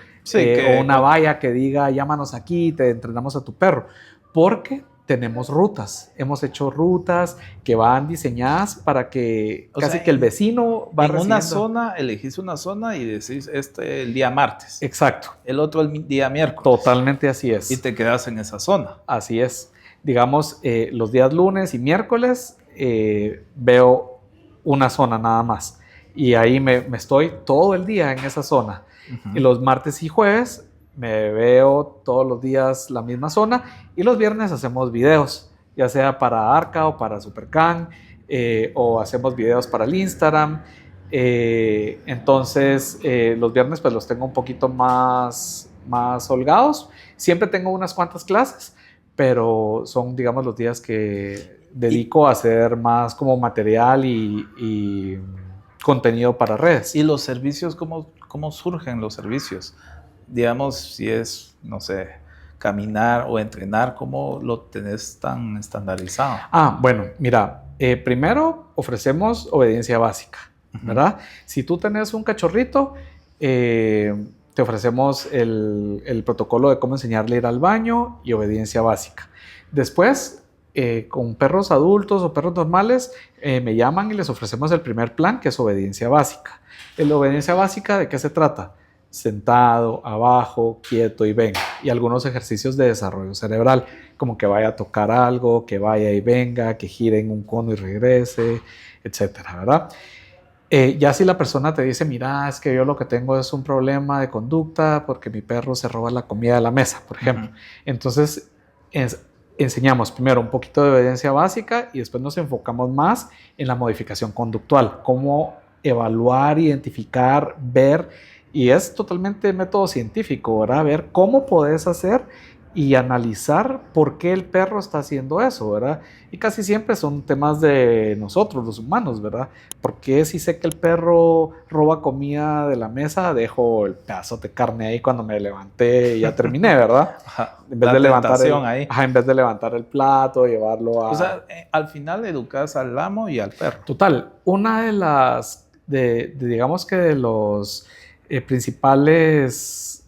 Speaker 1: una valla que diga llámanos aquí, te entrenamos a tu perro, porque tenemos rutas, hemos hecho rutas que van diseñadas para que casi que el vecino va
Speaker 2: en una zona, elegís una zona y decís el día martes.
Speaker 1: Exacto.
Speaker 2: El otro el día miércoles.
Speaker 1: Totalmente así es.
Speaker 2: Y te quedas en esa zona.
Speaker 1: Así es. Digamos, los días lunes y miércoles veo una zona nada más. Y ahí me estoy todo el día en esa zona. Y los martes y jueves me veo todos los días la misma zona. Y los viernes hacemos videos, ya sea para Arca o para Supercan, o hacemos videos para el Instagram. Entonces, los viernes pues los tengo un poquito más holgados. Siempre tengo unas cuantas clases, pero son, digamos, los días que dedico a hacer más como material y contenido para redes.
Speaker 2: ¿Y los servicios, cómo surgen los servicios? Digamos, si es, no sé, caminar o entrenar, ¿cómo lo tenés tan estandarizado?
Speaker 1: Bueno, mira, primero ofrecemos obediencia básica, ¿verdad? Si tú tenés un cachorrito, te ofrecemos el protocolo de cómo enseñarle a ir al baño y obediencia básica. Después, con perros adultos o perros normales, me llaman y les ofrecemos el primer plan, que es obediencia básica. ¿La obediencia básica de qué se trata? Sentado, abajo, quieto y venga. Y algunos ejercicios de desarrollo cerebral, como que vaya a tocar algo, que vaya y venga, que gire en un cono y regrese, etcétera, ¿verdad? Ya si la persona te dice, mira, es que yo lo que tengo es un problema de conducta porque mi perro se roba la comida de la mesa, por ejemplo. Entonces, enseñamos primero un poquito de obediencia básica y después nos enfocamos más en la modificación conductual, cómo evaluar, identificar, ver, y es totalmente método científico, ¿verdad? Ver cómo puedes hacer y analizar por qué el perro está haciendo eso, ¿verdad? Y casi siempre son temas de nosotros, los humanos, ¿verdad? Porque si sé que el perro roba comida de la mesa, dejo el pedazo de carne ahí cuando me levanté y ya terminé, ¿verdad? En vez de levantar el plato, llevarlo a...
Speaker 2: O sea, al final educas al amo y al perro.
Speaker 1: Total, una de las, digamos que de los principales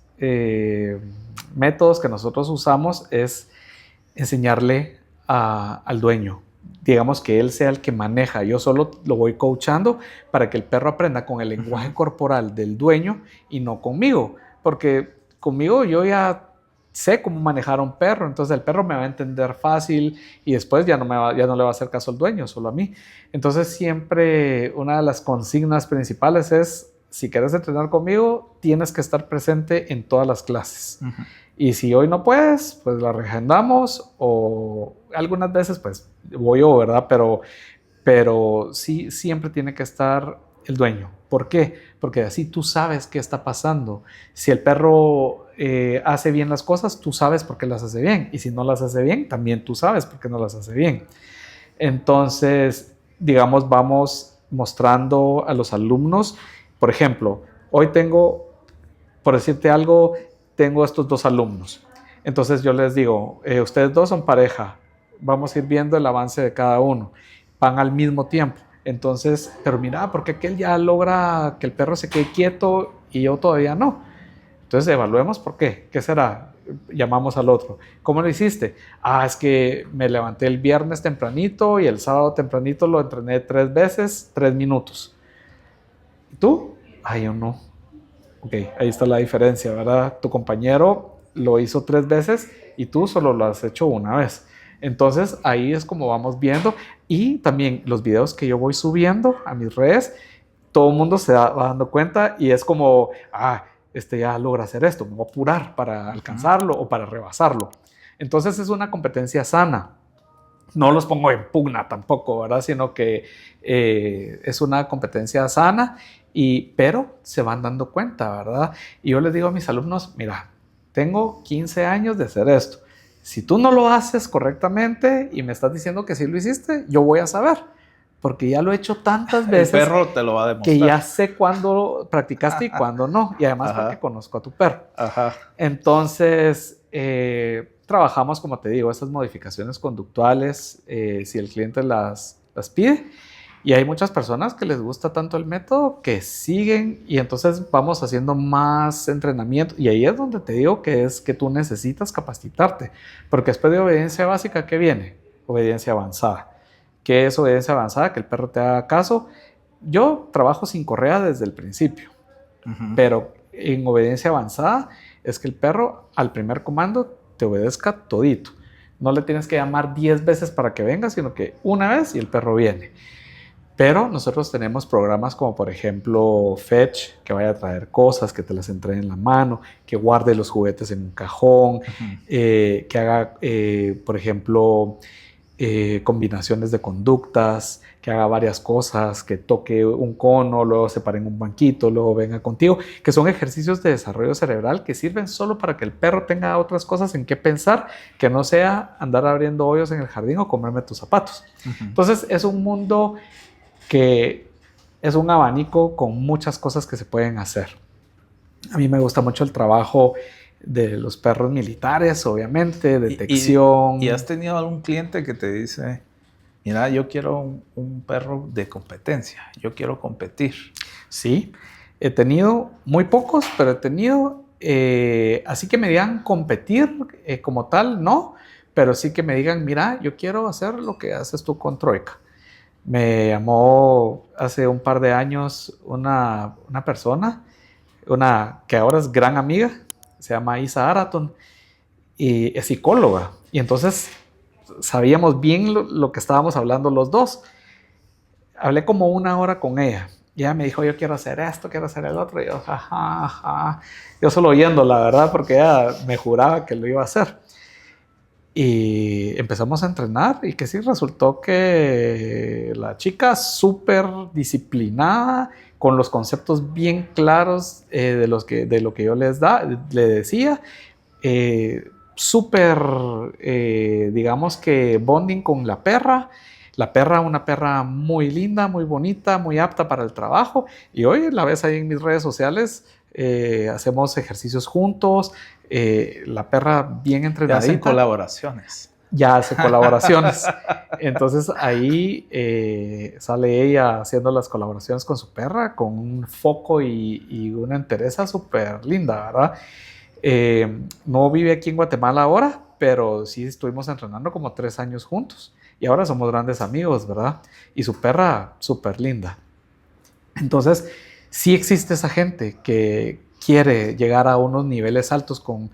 Speaker 1: métodos que nosotros usamos es enseñarle al dueño. Digamos que él sea el que maneja. Yo solo lo voy coachando para que el perro aprenda con el lenguaje corporal del dueño y no conmigo. Porque conmigo yo ya sé cómo manejar a un perro, entonces el perro me va a entender fácil y después ya no le va a hacer caso al dueño, solo a mí. Entonces siempre una de las consignas principales es: si quieres entrenar conmigo, tienes que estar presente en todas las clases. Y si hoy no puedes, pues la reagendamos, o algunas veces pues voy yo, ¿verdad? Pero sí, siempre tiene que estar el dueño. ¿Por qué? Porque así tú sabes qué está pasando. Si el perro hace bien las cosas, tú sabes por qué las hace bien. Y si no las hace bien, también tú sabes por qué no las hace bien. Entonces, digamos, vamos mostrando a los alumnos, por ejemplo, hoy tengo, por decirte algo, tengo estos 2 alumnos. Entonces yo les digo, ustedes 2 son pareja, vamos a ir viendo el avance de cada uno, van al mismo tiempo. Entonces, pero mira, porque aquel ya logra que el perro se quede quieto y yo todavía no. Entonces evaluemos por qué. ¿Qué será? Llamamos al otro. ¿Cómo lo hiciste? Es que me levanté el viernes tempranito y el sábado tempranito lo entrené 3 veces, 3 minutos. ¿Y tú? Yo no. Ok, ahí está la diferencia, ¿verdad? Tu compañero lo hizo 3 veces y tú solo lo has hecho una vez. Entonces ahí es como vamos viendo, y también los videos que yo voy subiendo a mis redes, todo el mundo se va dando cuenta y es como, este ya logra hacer esto, me voy a apurar para alcanzarlo o para rebasarlo. Entonces es una competencia sana. No los pongo en pugna tampoco, ¿verdad? Sino que es una competencia sana, pero se van dando cuenta, ¿verdad? Y yo les digo a mis alumnos, mira, tengo 15 años de hacer esto. Si tú no lo haces correctamente y me estás diciendo que sí lo hiciste, yo voy a saber, porque ya lo he hecho tantas veces.
Speaker 2: El perro te lo va a demostrar.
Speaker 1: Que ya sé cuándo practicaste y cuándo no. Y además porque conozco a tu perro. Entonces, trabajamos, como te digo, estas modificaciones conductuales, si el cliente las pide. Y hay muchas personas que les gusta tanto el método que siguen, y entonces vamos haciendo más entrenamiento. Y ahí es donde te digo que es que tú necesitas capacitarte, porque después de obediencia básica, ¿qué viene? Obediencia avanzada. ¿Qué es obediencia avanzada? Que el perro te haga caso. Yo trabajo sin correa desde el principio, pero en obediencia avanzada es que el perro al primer comando te obedezca todito. No le tienes que llamar 10 veces para que venga, sino que una vez y el perro viene. Pero nosotros tenemos programas como, por ejemplo, Fetch, que vaya a traer cosas, que te las entregue en la mano, que guarde los juguetes en un cajón, que haga, por ejemplo, combinaciones de conductas, que haga varias cosas, que toque un cono, luego se pare en un banquito, luego venga contigo, que son ejercicios de desarrollo cerebral que sirven solo para que el perro tenga otras cosas en qué pensar, que no sea andar abriendo hoyos en el jardín o comerme tus zapatos. Entonces es un mundo que es un abanico con muchas cosas que se pueden hacer. A mí me gusta mucho el trabajo de los perros militares, obviamente, detección.
Speaker 2: ¿Y has tenido algún cliente que te dice, mira, yo quiero un perro de competencia, yo quiero competir?
Speaker 1: Sí, he tenido muy pocos, pero he tenido, así que me digan competir como tal, no, pero sí que me digan, mira, yo quiero hacer lo que haces tú con Troika. Me llamó hace un par de años una persona, que ahora es gran amiga, se llama Isa Araton, y es psicóloga. Y entonces sabíamos bien lo que estábamos hablando los dos. Hablé como 1 hora con ella. Y ella me dijo, yo quiero hacer esto, quiero hacer el otro. Y yo, yo solo oyendo, la verdad, porque ella me juraba que lo iba a hacer. Y empezamos a entrenar, y que sí, resultó que la chica súper disciplinada, con los conceptos bien claros de lo que yo le decía, súper, digamos que bonding con la perra. La perra, una perra muy linda, muy bonita, muy apta para el trabajo. Y hoy la ves ahí en mis redes sociales, hacemos ejercicios juntos. La perra bien entrenadita.
Speaker 2: Ya hacen colaboraciones.
Speaker 1: Ya hace colaboraciones. Entonces ahí sale ella haciendo las colaboraciones con su perra, con un foco y una entereza súper linda, ¿verdad? No vive aquí en Guatemala ahora, pero sí estuvimos entrenando como 3 años juntos. Y ahora somos grandes amigos, ¿verdad? Y su perra súper linda. Entonces, sí existe esa gente que quiere llegar a unos niveles altos con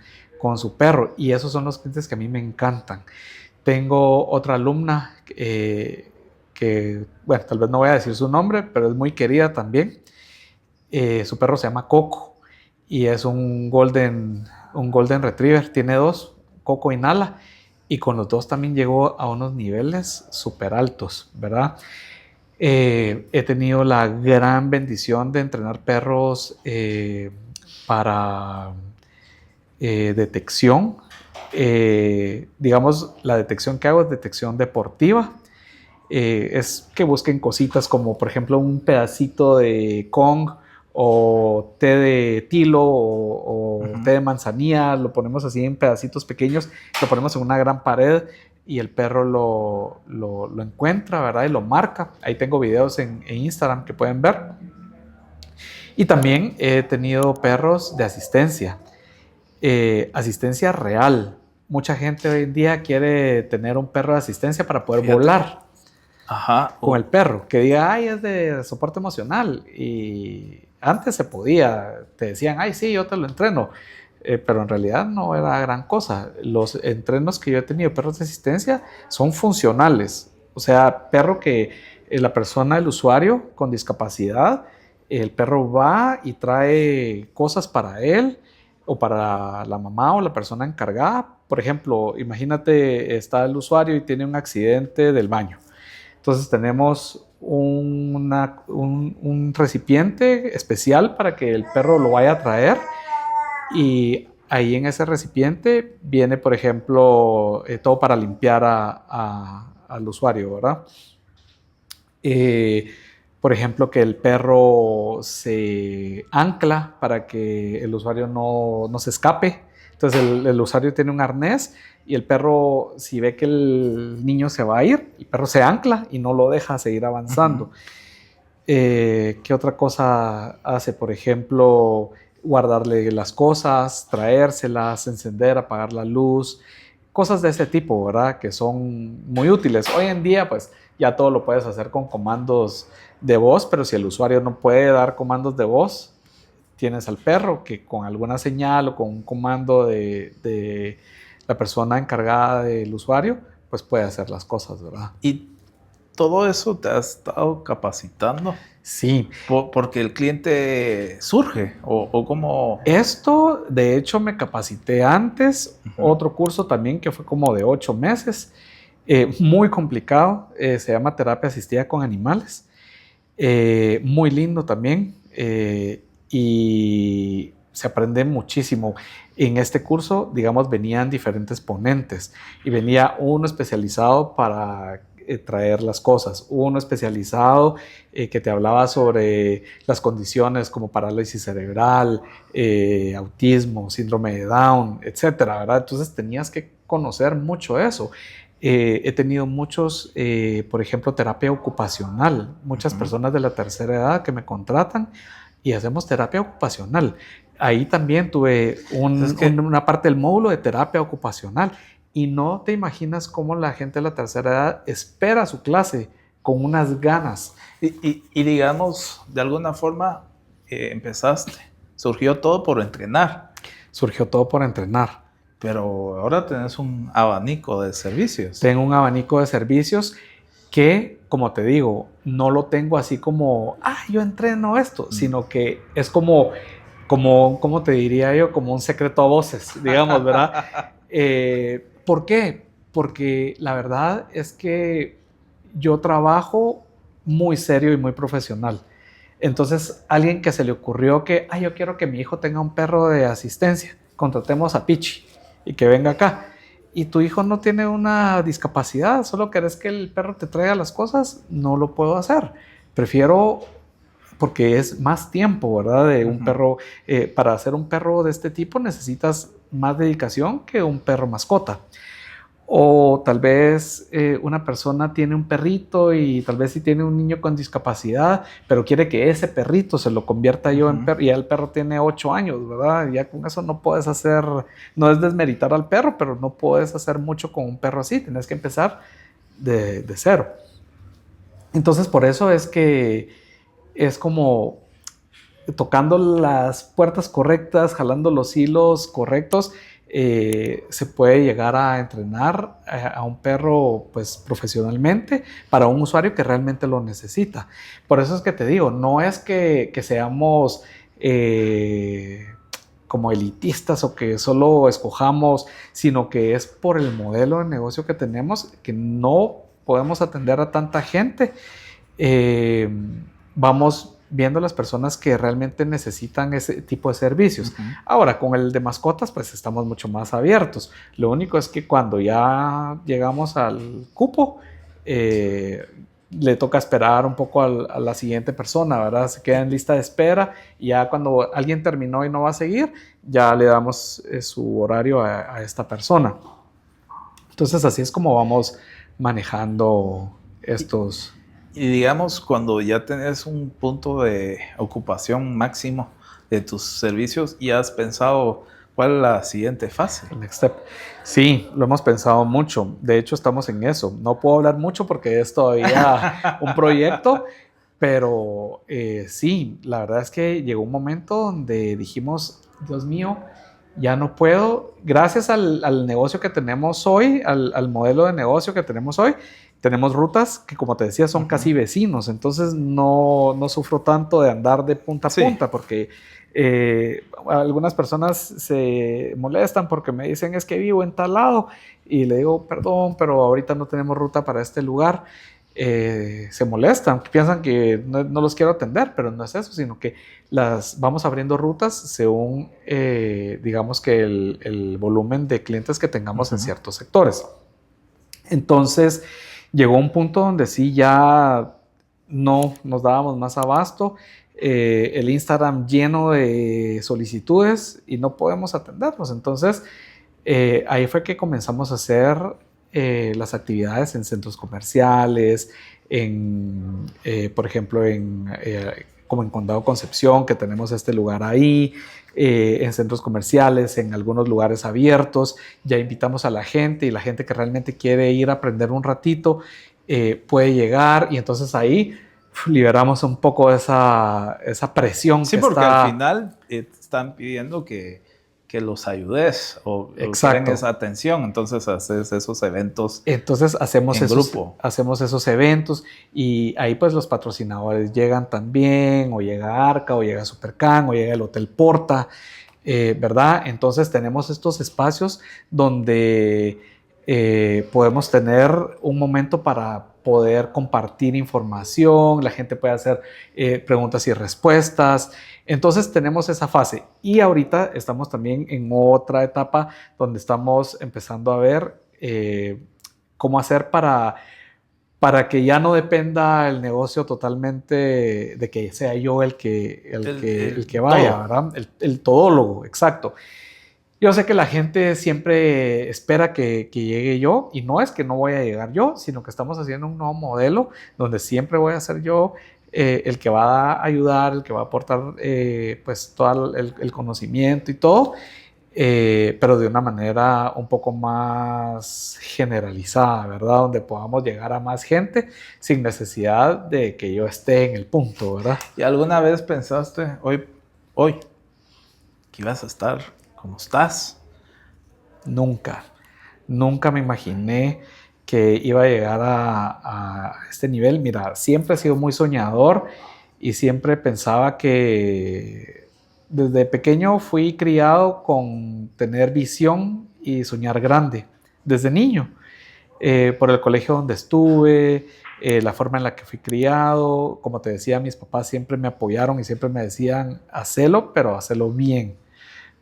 Speaker 1: su perro, y esos son los clientes que a mí me encantan. Tengo otra alumna que, bueno, tal vez no voy a decir su nombre, pero es muy querida también. Su perro se llama Coco y es un golden retriever, tiene 2, Coco y Nala, y con los 2 también llegó a unos niveles súper altos, ¿verdad? He tenido la gran bendición de entrenar perros para detección. Digamos, la detección que hago es detección deportiva. es que busquen cositas como, por ejemplo, un pedacito de Kong o té de tilo o té de manzanilla, lo ponemos así en pedacitos pequeños, lo ponemos en una gran pared y el perro lo encuentra, ¿verdad? Y lo marca. Ahí tengo videos en Instagram que pueden ver. Y también he tenido perros de asistencia, asistencia real. Mucha gente hoy en día quiere tener un perro de asistencia para poder volar con el perro, que diga, ay, es de soporte emocional. Y antes se podía, te decían, ay, sí, yo te lo entreno. Pero en realidad no era gran cosa. Los entrenos que yo he tenido, perros de asistencia, son funcionales. O sea, perro que la persona, el usuario con discapacidad, el perro va y trae cosas para él o para la mamá o la persona encargada. Por ejemplo, imagínate, está el usuario y tiene un accidente del baño. Entonces tenemos un recipiente especial para que el perro lo vaya a traer y ahí en ese recipiente viene, por ejemplo, todo para limpiar al usuario, ¿verdad? Por ejemplo, que el perro se ancla para que el usuario no se escape. Entonces el usuario tiene un arnés y el perro, si ve que el niño se va a ir, el perro se ancla y no lo deja seguir avanzando. ¿Qué otra cosa hace? Por ejemplo, guardarle las cosas, traérselas, encender, apagar la luz, cosas de ese tipo, ¿verdad? Que son muy útiles. Hoy en día, pues, ya todo lo puedes hacer con comandos de voz, pero si el usuario no puede dar comandos de voz, tienes al perro que con alguna señal o con un comando de la persona encargada del usuario, pues puede hacer las cosas, ¿verdad?
Speaker 2: ¿Y todo eso te has estado capacitando?
Speaker 1: Sí.
Speaker 2: Porque el cliente surge, o cómo...
Speaker 1: Esto, de hecho, me capacité antes, otro curso también que fue como de 8 meses, muy complicado, se llama terapia asistida con animales, muy lindo también, y se aprende muchísimo. En este curso, digamos, venían diferentes ponentes y venía uno especializado para traer las cosas, uno especializado que te hablaba sobre las condiciones como parálisis cerebral, autismo, síndrome de Down, etcétera, ¿verdad? Entonces tenías que conocer mucho eso. He tenido muchos, por ejemplo, terapia ocupacional, muchas personas de la tercera edad que me contratan y hacemos terapia ocupacional. Ahí también tuve una parte del módulo de terapia ocupacional y no te imaginas cómo la gente de la tercera edad espera su clase con unas ganas.
Speaker 2: Y digamos, de alguna forma empezaste, surgió todo por entrenar.
Speaker 1: Surgió todo por entrenar.
Speaker 2: Pero ahora tenés un abanico de servicios.
Speaker 1: Tengo un abanico de servicios que, como te digo, no lo tengo así como, yo entreno esto, sino que es como te diría yo, como un secreto a voces, digamos, ¿verdad? ¿Por qué? Porque la verdad es que yo trabajo muy serio y muy profesional. Entonces, alguien que se le ocurrió que, yo quiero que mi hijo tenga un perro de asistencia, contratemos a Pichi y que venga acá. Y tu hijo no tiene una discapacidad, solo querés que el perro te traiga las cosas, no lo puedo hacer. Prefiero, porque es más tiempo, ¿verdad? De un perro, para hacer un perro de este tipo necesitas más dedicación que un perro mascota. O tal vez una persona tiene un perrito y tal vez sí tiene un niño con discapacidad, pero quiere que ese perrito se lo convierta yo en perro, y ya el perro tiene 8 años, ¿verdad? Ya con eso no puedes hacer, no es desmeritar al perro, pero no puedes hacer mucho con un perro así, tienes que empezar de cero. Entonces por eso es que es como tocando las puertas correctas, jalando los hilos correctos, se puede llegar a entrenar a un perro pues profesionalmente para un usuario que realmente lo necesita. Por eso es que te digo, no es que seamos como elitistas o que solo escojamos, sino que es por el modelo de negocio que tenemos, que no podemos atender a tanta gente. Vamos viendo las personas que realmente necesitan ese tipo de servicios. Ahora, con el de mascotas, pues estamos mucho más abiertos. Lo único es que cuando ya llegamos al cupo, le toca esperar un poco a la siguiente persona, ¿verdad? Se queda en lista de espera y ya cuando alguien terminó y no va a seguir, ya le damos su horario a esta persona. Entonces así es como vamos manejando estos.
Speaker 2: Y digamos, cuando ya tenés un punto de ocupación máximo de tus servicios, ¿ya has pensado cuál es la siguiente fase?
Speaker 1: El next step. Sí, lo hemos pensado mucho. De hecho, estamos en eso. No puedo hablar mucho porque es todavía un proyecto, pero sí, la verdad es que llegó un momento donde dijimos, Dios mío, ya no puedo. Gracias al negocio que tenemos hoy, al modelo de negocio que tenemos hoy, tenemos rutas que, como te decía, son casi vecinos. Entonces no sufro tanto de andar de punta a punta porque algunas personas se molestan porque me dicen es que vivo en tal lado y le digo perdón, pero ahorita no tenemos ruta para este lugar. Se molestan, piensan que no los quiero atender, pero no es eso, sino que las vamos abriendo rutas según digamos que el volumen de clientes que tengamos en ciertos sectores. Entonces llegó un punto donde sí ya no nos dábamos más abasto, el Instagram lleno de solicitudes y no podemos atenderlos. Entonces ahí fue que comenzamos a hacer las actividades en centros comerciales, por ejemplo, como en Condado Concepción, que tenemos este lugar ahí, en centros comerciales, en algunos lugares abiertos. Ya invitamos a la gente y la gente que realmente quiere ir a aprender un ratito puede llegar y entonces ahí liberamos un poco esa presión.
Speaker 2: Sí,
Speaker 1: que
Speaker 2: porque
Speaker 1: está...
Speaker 2: al final están pidiendo que los ayudes o
Speaker 1: Exacto.
Speaker 2: quieren esa atención, entonces haces esos eventos.
Speaker 1: Entonces hacemos
Speaker 2: grupo.
Speaker 1: Hacemos esos eventos y ahí pues los patrocinadores llegan también, o llega Arca, o llega Supercan, o llega el Hotel Porta, ¿verdad? Entonces tenemos estos espacios donde podemos tener un momento para poder compartir información, la gente puede hacer preguntas y respuestas. Entonces tenemos esa fase y ahorita estamos también en otra etapa donde estamos empezando a ver cómo hacer para que ya no dependa el negocio totalmente de que sea yo el que vaya, todo. ¿Verdad? El todólogo, exacto. Yo sé que la gente siempre espera que llegue yo y no es que no voy a llegar yo, sino que estamos haciendo un nuevo modelo donde siempre voy a ser yo el que va a ayudar, el que va a aportar pues todo el conocimiento y todo, pero de una manera un poco más generalizada, ¿verdad? Donde podamos llegar a más gente sin necesidad de que yo esté en el punto, ¿verdad?
Speaker 2: ¿Y alguna vez pensaste hoy que ibas a estar como estás?
Speaker 1: Nunca me imaginé que iba a llegar a este nivel. Mira, siempre he sido muy soñador y siempre pensaba que desde pequeño fui criado con tener visión y soñar grande, desde niño, por el colegio donde estuve, la forma en la que fui criado. Como te decía, mis papás siempre me apoyaron y siempre me decían, hacelo, pero hacelo bien,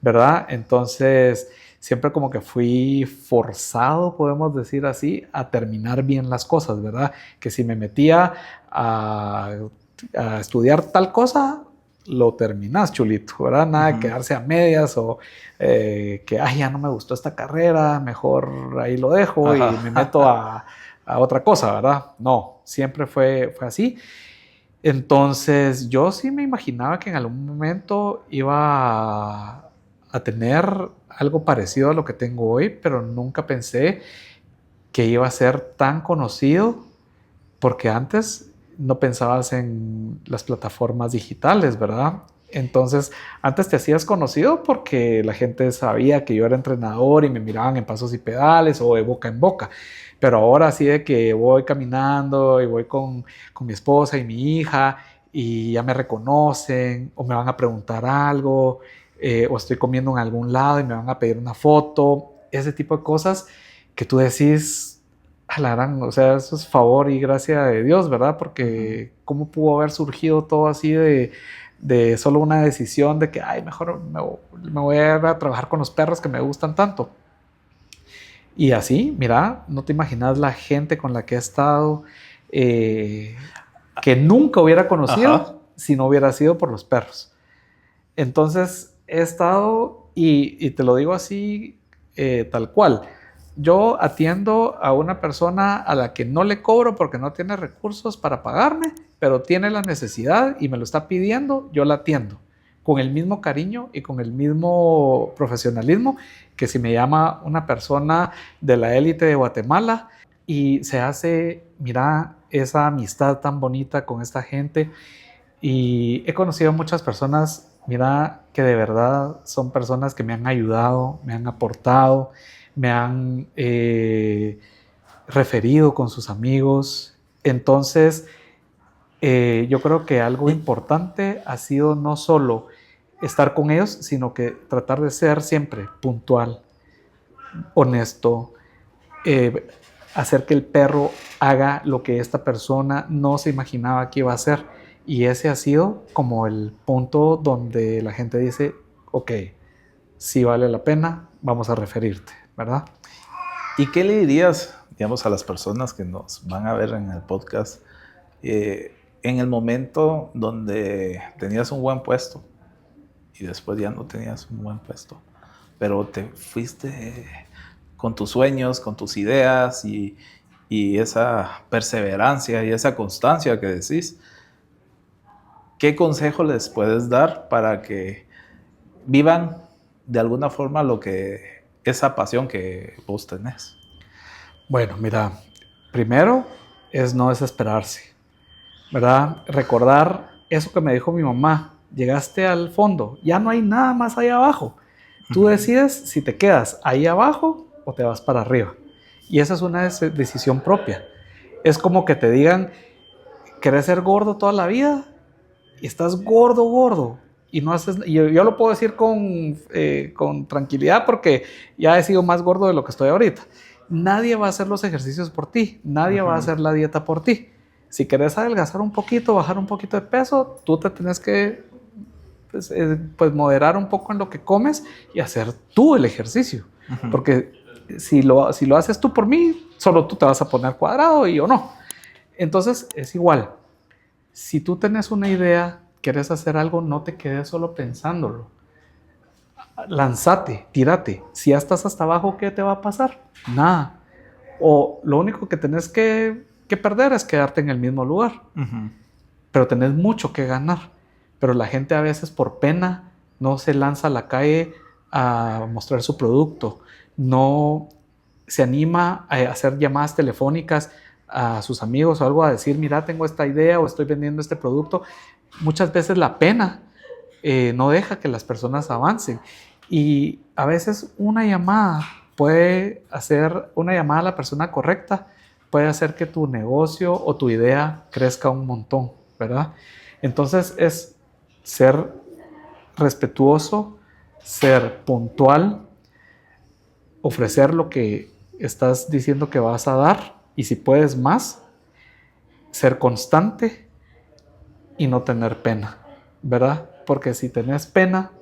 Speaker 1: ¿verdad? Entonces siempre como que fui forzado, podemos decir así, a terminar bien las cosas, ¿verdad? Que si me metía a estudiar tal cosa, lo terminas, chulito, ¿verdad? Nada de quedarse a medias o que, ay, ya no me gustó esta carrera, mejor ahí lo dejo y me meto a otra cosa, ¿verdad? No, siempre fue así. Entonces yo sí me imaginaba que en algún momento iba a tener algo parecido a lo que tengo hoy, pero nunca pensé que iba a ser tan conocido, porque antes no pensabas en las plataformas digitales, ¿verdad? Entonces, antes te hacías conocido porque la gente sabía que yo era entrenador y me miraban en Pasos y Pedales o de boca en boca. Pero ahora sí de que voy caminando y voy con mi esposa y mi hija y ya me reconocen o me van a preguntar algo, o estoy comiendo en algún lado y me van a pedir una foto, ese tipo de cosas que tú decís, a la gran, o sea, eso es favor y gracia de Dios, ¿verdad? Porque ¿cómo pudo haber surgido todo así de solo una decisión de que, ay, mejor me voy a ir a trabajar con los perros que me gustan tanto? Y así, mira, no te imaginas la gente con la que he estado, que nunca hubiera conocido
Speaker 2: Ajá.
Speaker 1: si no hubiera sido por los perros. Entonces he estado, y te lo digo así, tal cual. Yo atiendo a una persona a la que no le cobro porque no tiene recursos para pagarme, pero tiene la necesidad y me lo está pidiendo, yo la atiendo con el mismo cariño y con el mismo profesionalismo que si me llama una persona de la élite de Guatemala y se hace, mira, esa amistad tan bonita con esta gente. Y he conocido a muchas personas, mira, que de verdad son personas que me han ayudado, me han aportado, me han referido con sus amigos. Entonces, yo creo que algo importante ha sido no solo estar con ellos, sino que tratar de ser siempre puntual, honesto, eh, hacer que el perro haga lo que esta persona no se imaginaba que iba a hacer. Y ese ha sido como el punto donde la gente dice, ok, si vale la pena, vamos a referirte, ¿verdad?
Speaker 2: ¿Y qué le dirías, digamos, a las personas que nos van a ver en el podcast en el momento donde tenías un buen puesto y después ya no tenías un buen puesto, pero te fuiste con tus sueños, con tus ideas y esa perseverancia y esa constancia que decís? ¿Qué consejo les puedes dar para que vivan de alguna forma lo que esa pasión que vos tenés?
Speaker 1: Bueno, mira, primero es no desesperarse, ¿verdad? Recordar eso que me dijo mi mamá, llegaste al fondo, ya no hay nada más ahí abajo. Tú decides si te quedas ahí abajo o te vas para arriba. Y esa es una decisión propia. Es como que te digan, ¿querés ser gordo toda la vida? Y estás gordo, gordo. Y no haces, y yo lo puedo decir con tranquilidad porque ya he sido más gordo de lo que estoy ahorita. Nadie va a hacer los ejercicios por ti, nadie va a hacer la dieta por ti. Si querés adelgazar un poquito, bajar un poquito de peso, tú te tenés que pues moderar un poco en lo que comes y hacer tú el ejercicio. Porque si lo haces tú por mí, solo tú te vas a poner cuadrado y yo no. Entonces es igual. Si tú tenés una idea, quieres hacer algo, no te quedes solo pensándolo. Lánzate, tírate. Si ya estás hasta abajo, ¿qué te va a pasar? Nada. O lo único que tenés que perder es quedarte en el mismo lugar. Pero tenés mucho que ganar. Pero la gente a veces por pena no se lanza a la calle a mostrar su producto. No se anima a hacer llamadas telefónicas a sus amigos o algo a decir, mira, tengo esta idea o estoy vendiendo este producto. Muchas veces la pena no deja que las personas avancen. Y a veces una llamada una llamada a la persona correcta puede hacer que tu negocio o tu idea crezca un montón, ¿verdad? Entonces es ser respetuoso, ser puntual, ofrecer lo que estás diciendo que vas a dar y si puedes más, ser constante y no tener pena, ¿verdad? Porque si tenés pena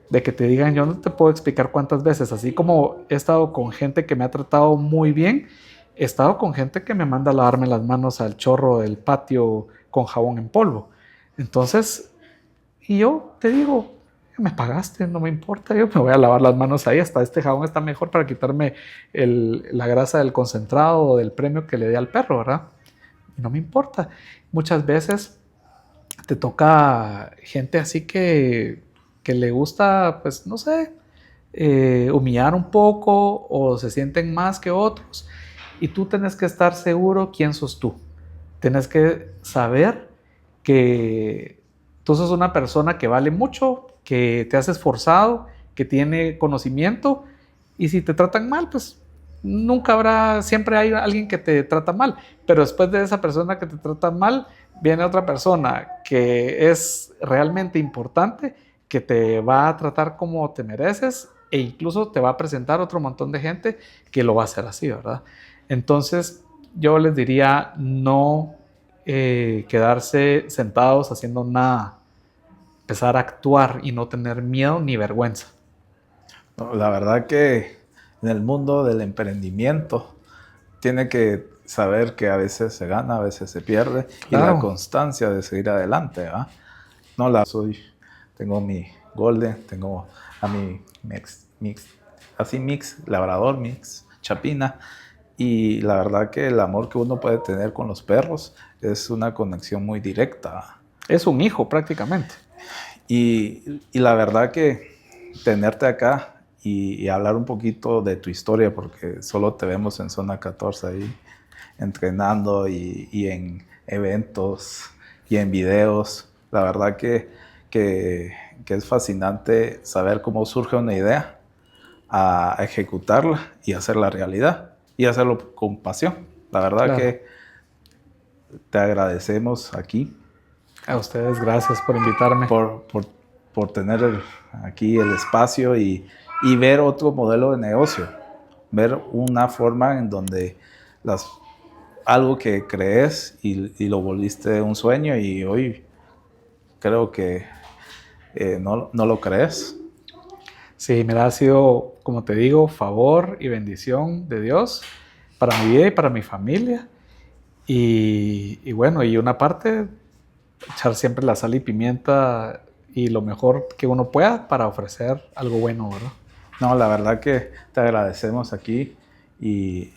Speaker 1: de que te digan, yo no te puedo explicar cuántas veces, así como he estado con gente que me ha tratado muy bien, he estado con gente que me manda a lavarme las manos al chorro del patio con jabón en polvo. Entonces, y yo te digo, me pagaste, no me importa, yo me voy a lavar las manos ahí, hasta este jabón está mejor para quitarme la grasa del concentrado o del premio que le dé al perro, ¿verdad? Y no me importa. Muchas veces te toca gente así que le gusta, pues no sé, humillar un poco o se sienten más que otros. Y tú tienes que estar seguro quién sos tú. Tienes que saber que tú sos una persona que vale mucho, que te has esforzado, que tiene conocimiento y si te tratan mal, pues nunca habrá, siempre hay alguien que te trata mal, pero después de esa persona que te trata mal, viene otra persona que es realmente importante, que te va a tratar como te mereces e incluso te va a presentar otro montón de gente que lo va a hacer así, ¿verdad? Entonces yo les diría no quedarse sentados haciendo nada, empezar a actuar y no tener miedo ni vergüenza.
Speaker 2: No, la verdad que en el mundo del emprendimiento tiene que saber que a veces se gana, a veces se pierde, y la constancia de seguir adelante, ¿verdad? No la soy, tengo mi Golden, tengo a mi mix labrador, mix chapina, y la verdad que el amor que uno puede tener con los perros es una conexión muy directa.
Speaker 1: Es un hijo prácticamente.
Speaker 2: Y la verdad que tenerte acá y hablar un poquito de tu historia, porque solo te vemos en Zona 14 ahí entrenando y en eventos y en videos. La verdad que es fascinante saber cómo surge una idea, a ejecutarla y hacerla realidad y hacerlo con pasión. La verdad que te agradecemos aquí.
Speaker 1: A ustedes, gracias por invitarme.
Speaker 2: Por tener aquí el espacio y ver otro modelo de negocio. Ver una forma en donde algo que crees y lo volviste un sueño y hoy creo que no lo crees.
Speaker 1: Sí, mira, ha sido, como te digo, favor y bendición de Dios para mi vida y para mi familia. Y bueno, y una parte, echar siempre la sal y pimienta y lo mejor que uno pueda para ofrecer algo bueno, ¿verdad?
Speaker 2: No, la verdad que te agradecemos aquí y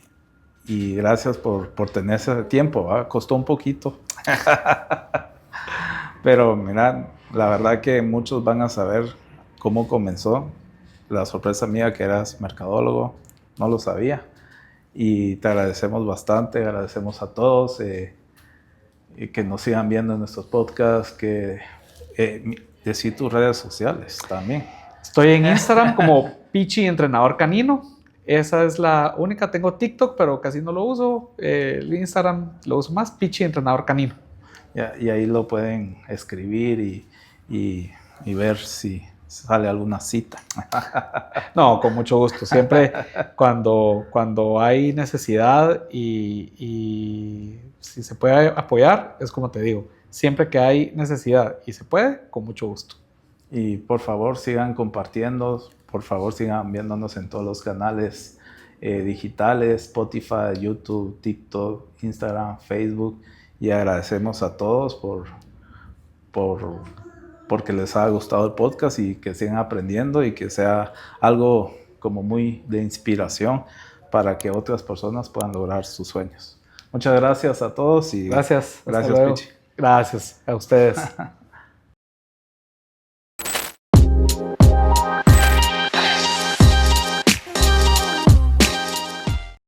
Speaker 2: gracias por tener ese tiempo, ¿verdad? Costó un poquito. Pero mira, la verdad que muchos van a saber cómo comenzó. La sorpresa mía que eras mercadólogo, no lo sabía. Y te agradecemos bastante, agradecemos a todos que nos sigan viendo en nuestros podcasts, que decir tus redes sociales también.
Speaker 1: Estoy en Instagram como Pichi Entrenador Canino. Esa es la única. Tengo TikTok, pero casi no lo uso. El Instagram lo uso más, Pichi Entrenador Canino.
Speaker 2: Y ahí lo pueden escribir y ver si sale alguna cita.
Speaker 1: No, con mucho gusto. Siempre cuando hay necesidad y si se puede apoyar, es como te digo, siempre que hay necesidad y se puede, con mucho gusto.
Speaker 2: Y por favor sigan compartiendo, por favor sigan viéndonos en todos los canales digitales, Spotify, YouTube, TikTok, Instagram, Facebook. Y agradecemos a todos porque les ha gustado el podcast y que sigan aprendiendo y que sea algo como muy de inspiración para que otras personas puedan lograr sus sueños. Muchas gracias a todos y
Speaker 1: gracias
Speaker 2: Pichi.
Speaker 1: Gracias a ustedes.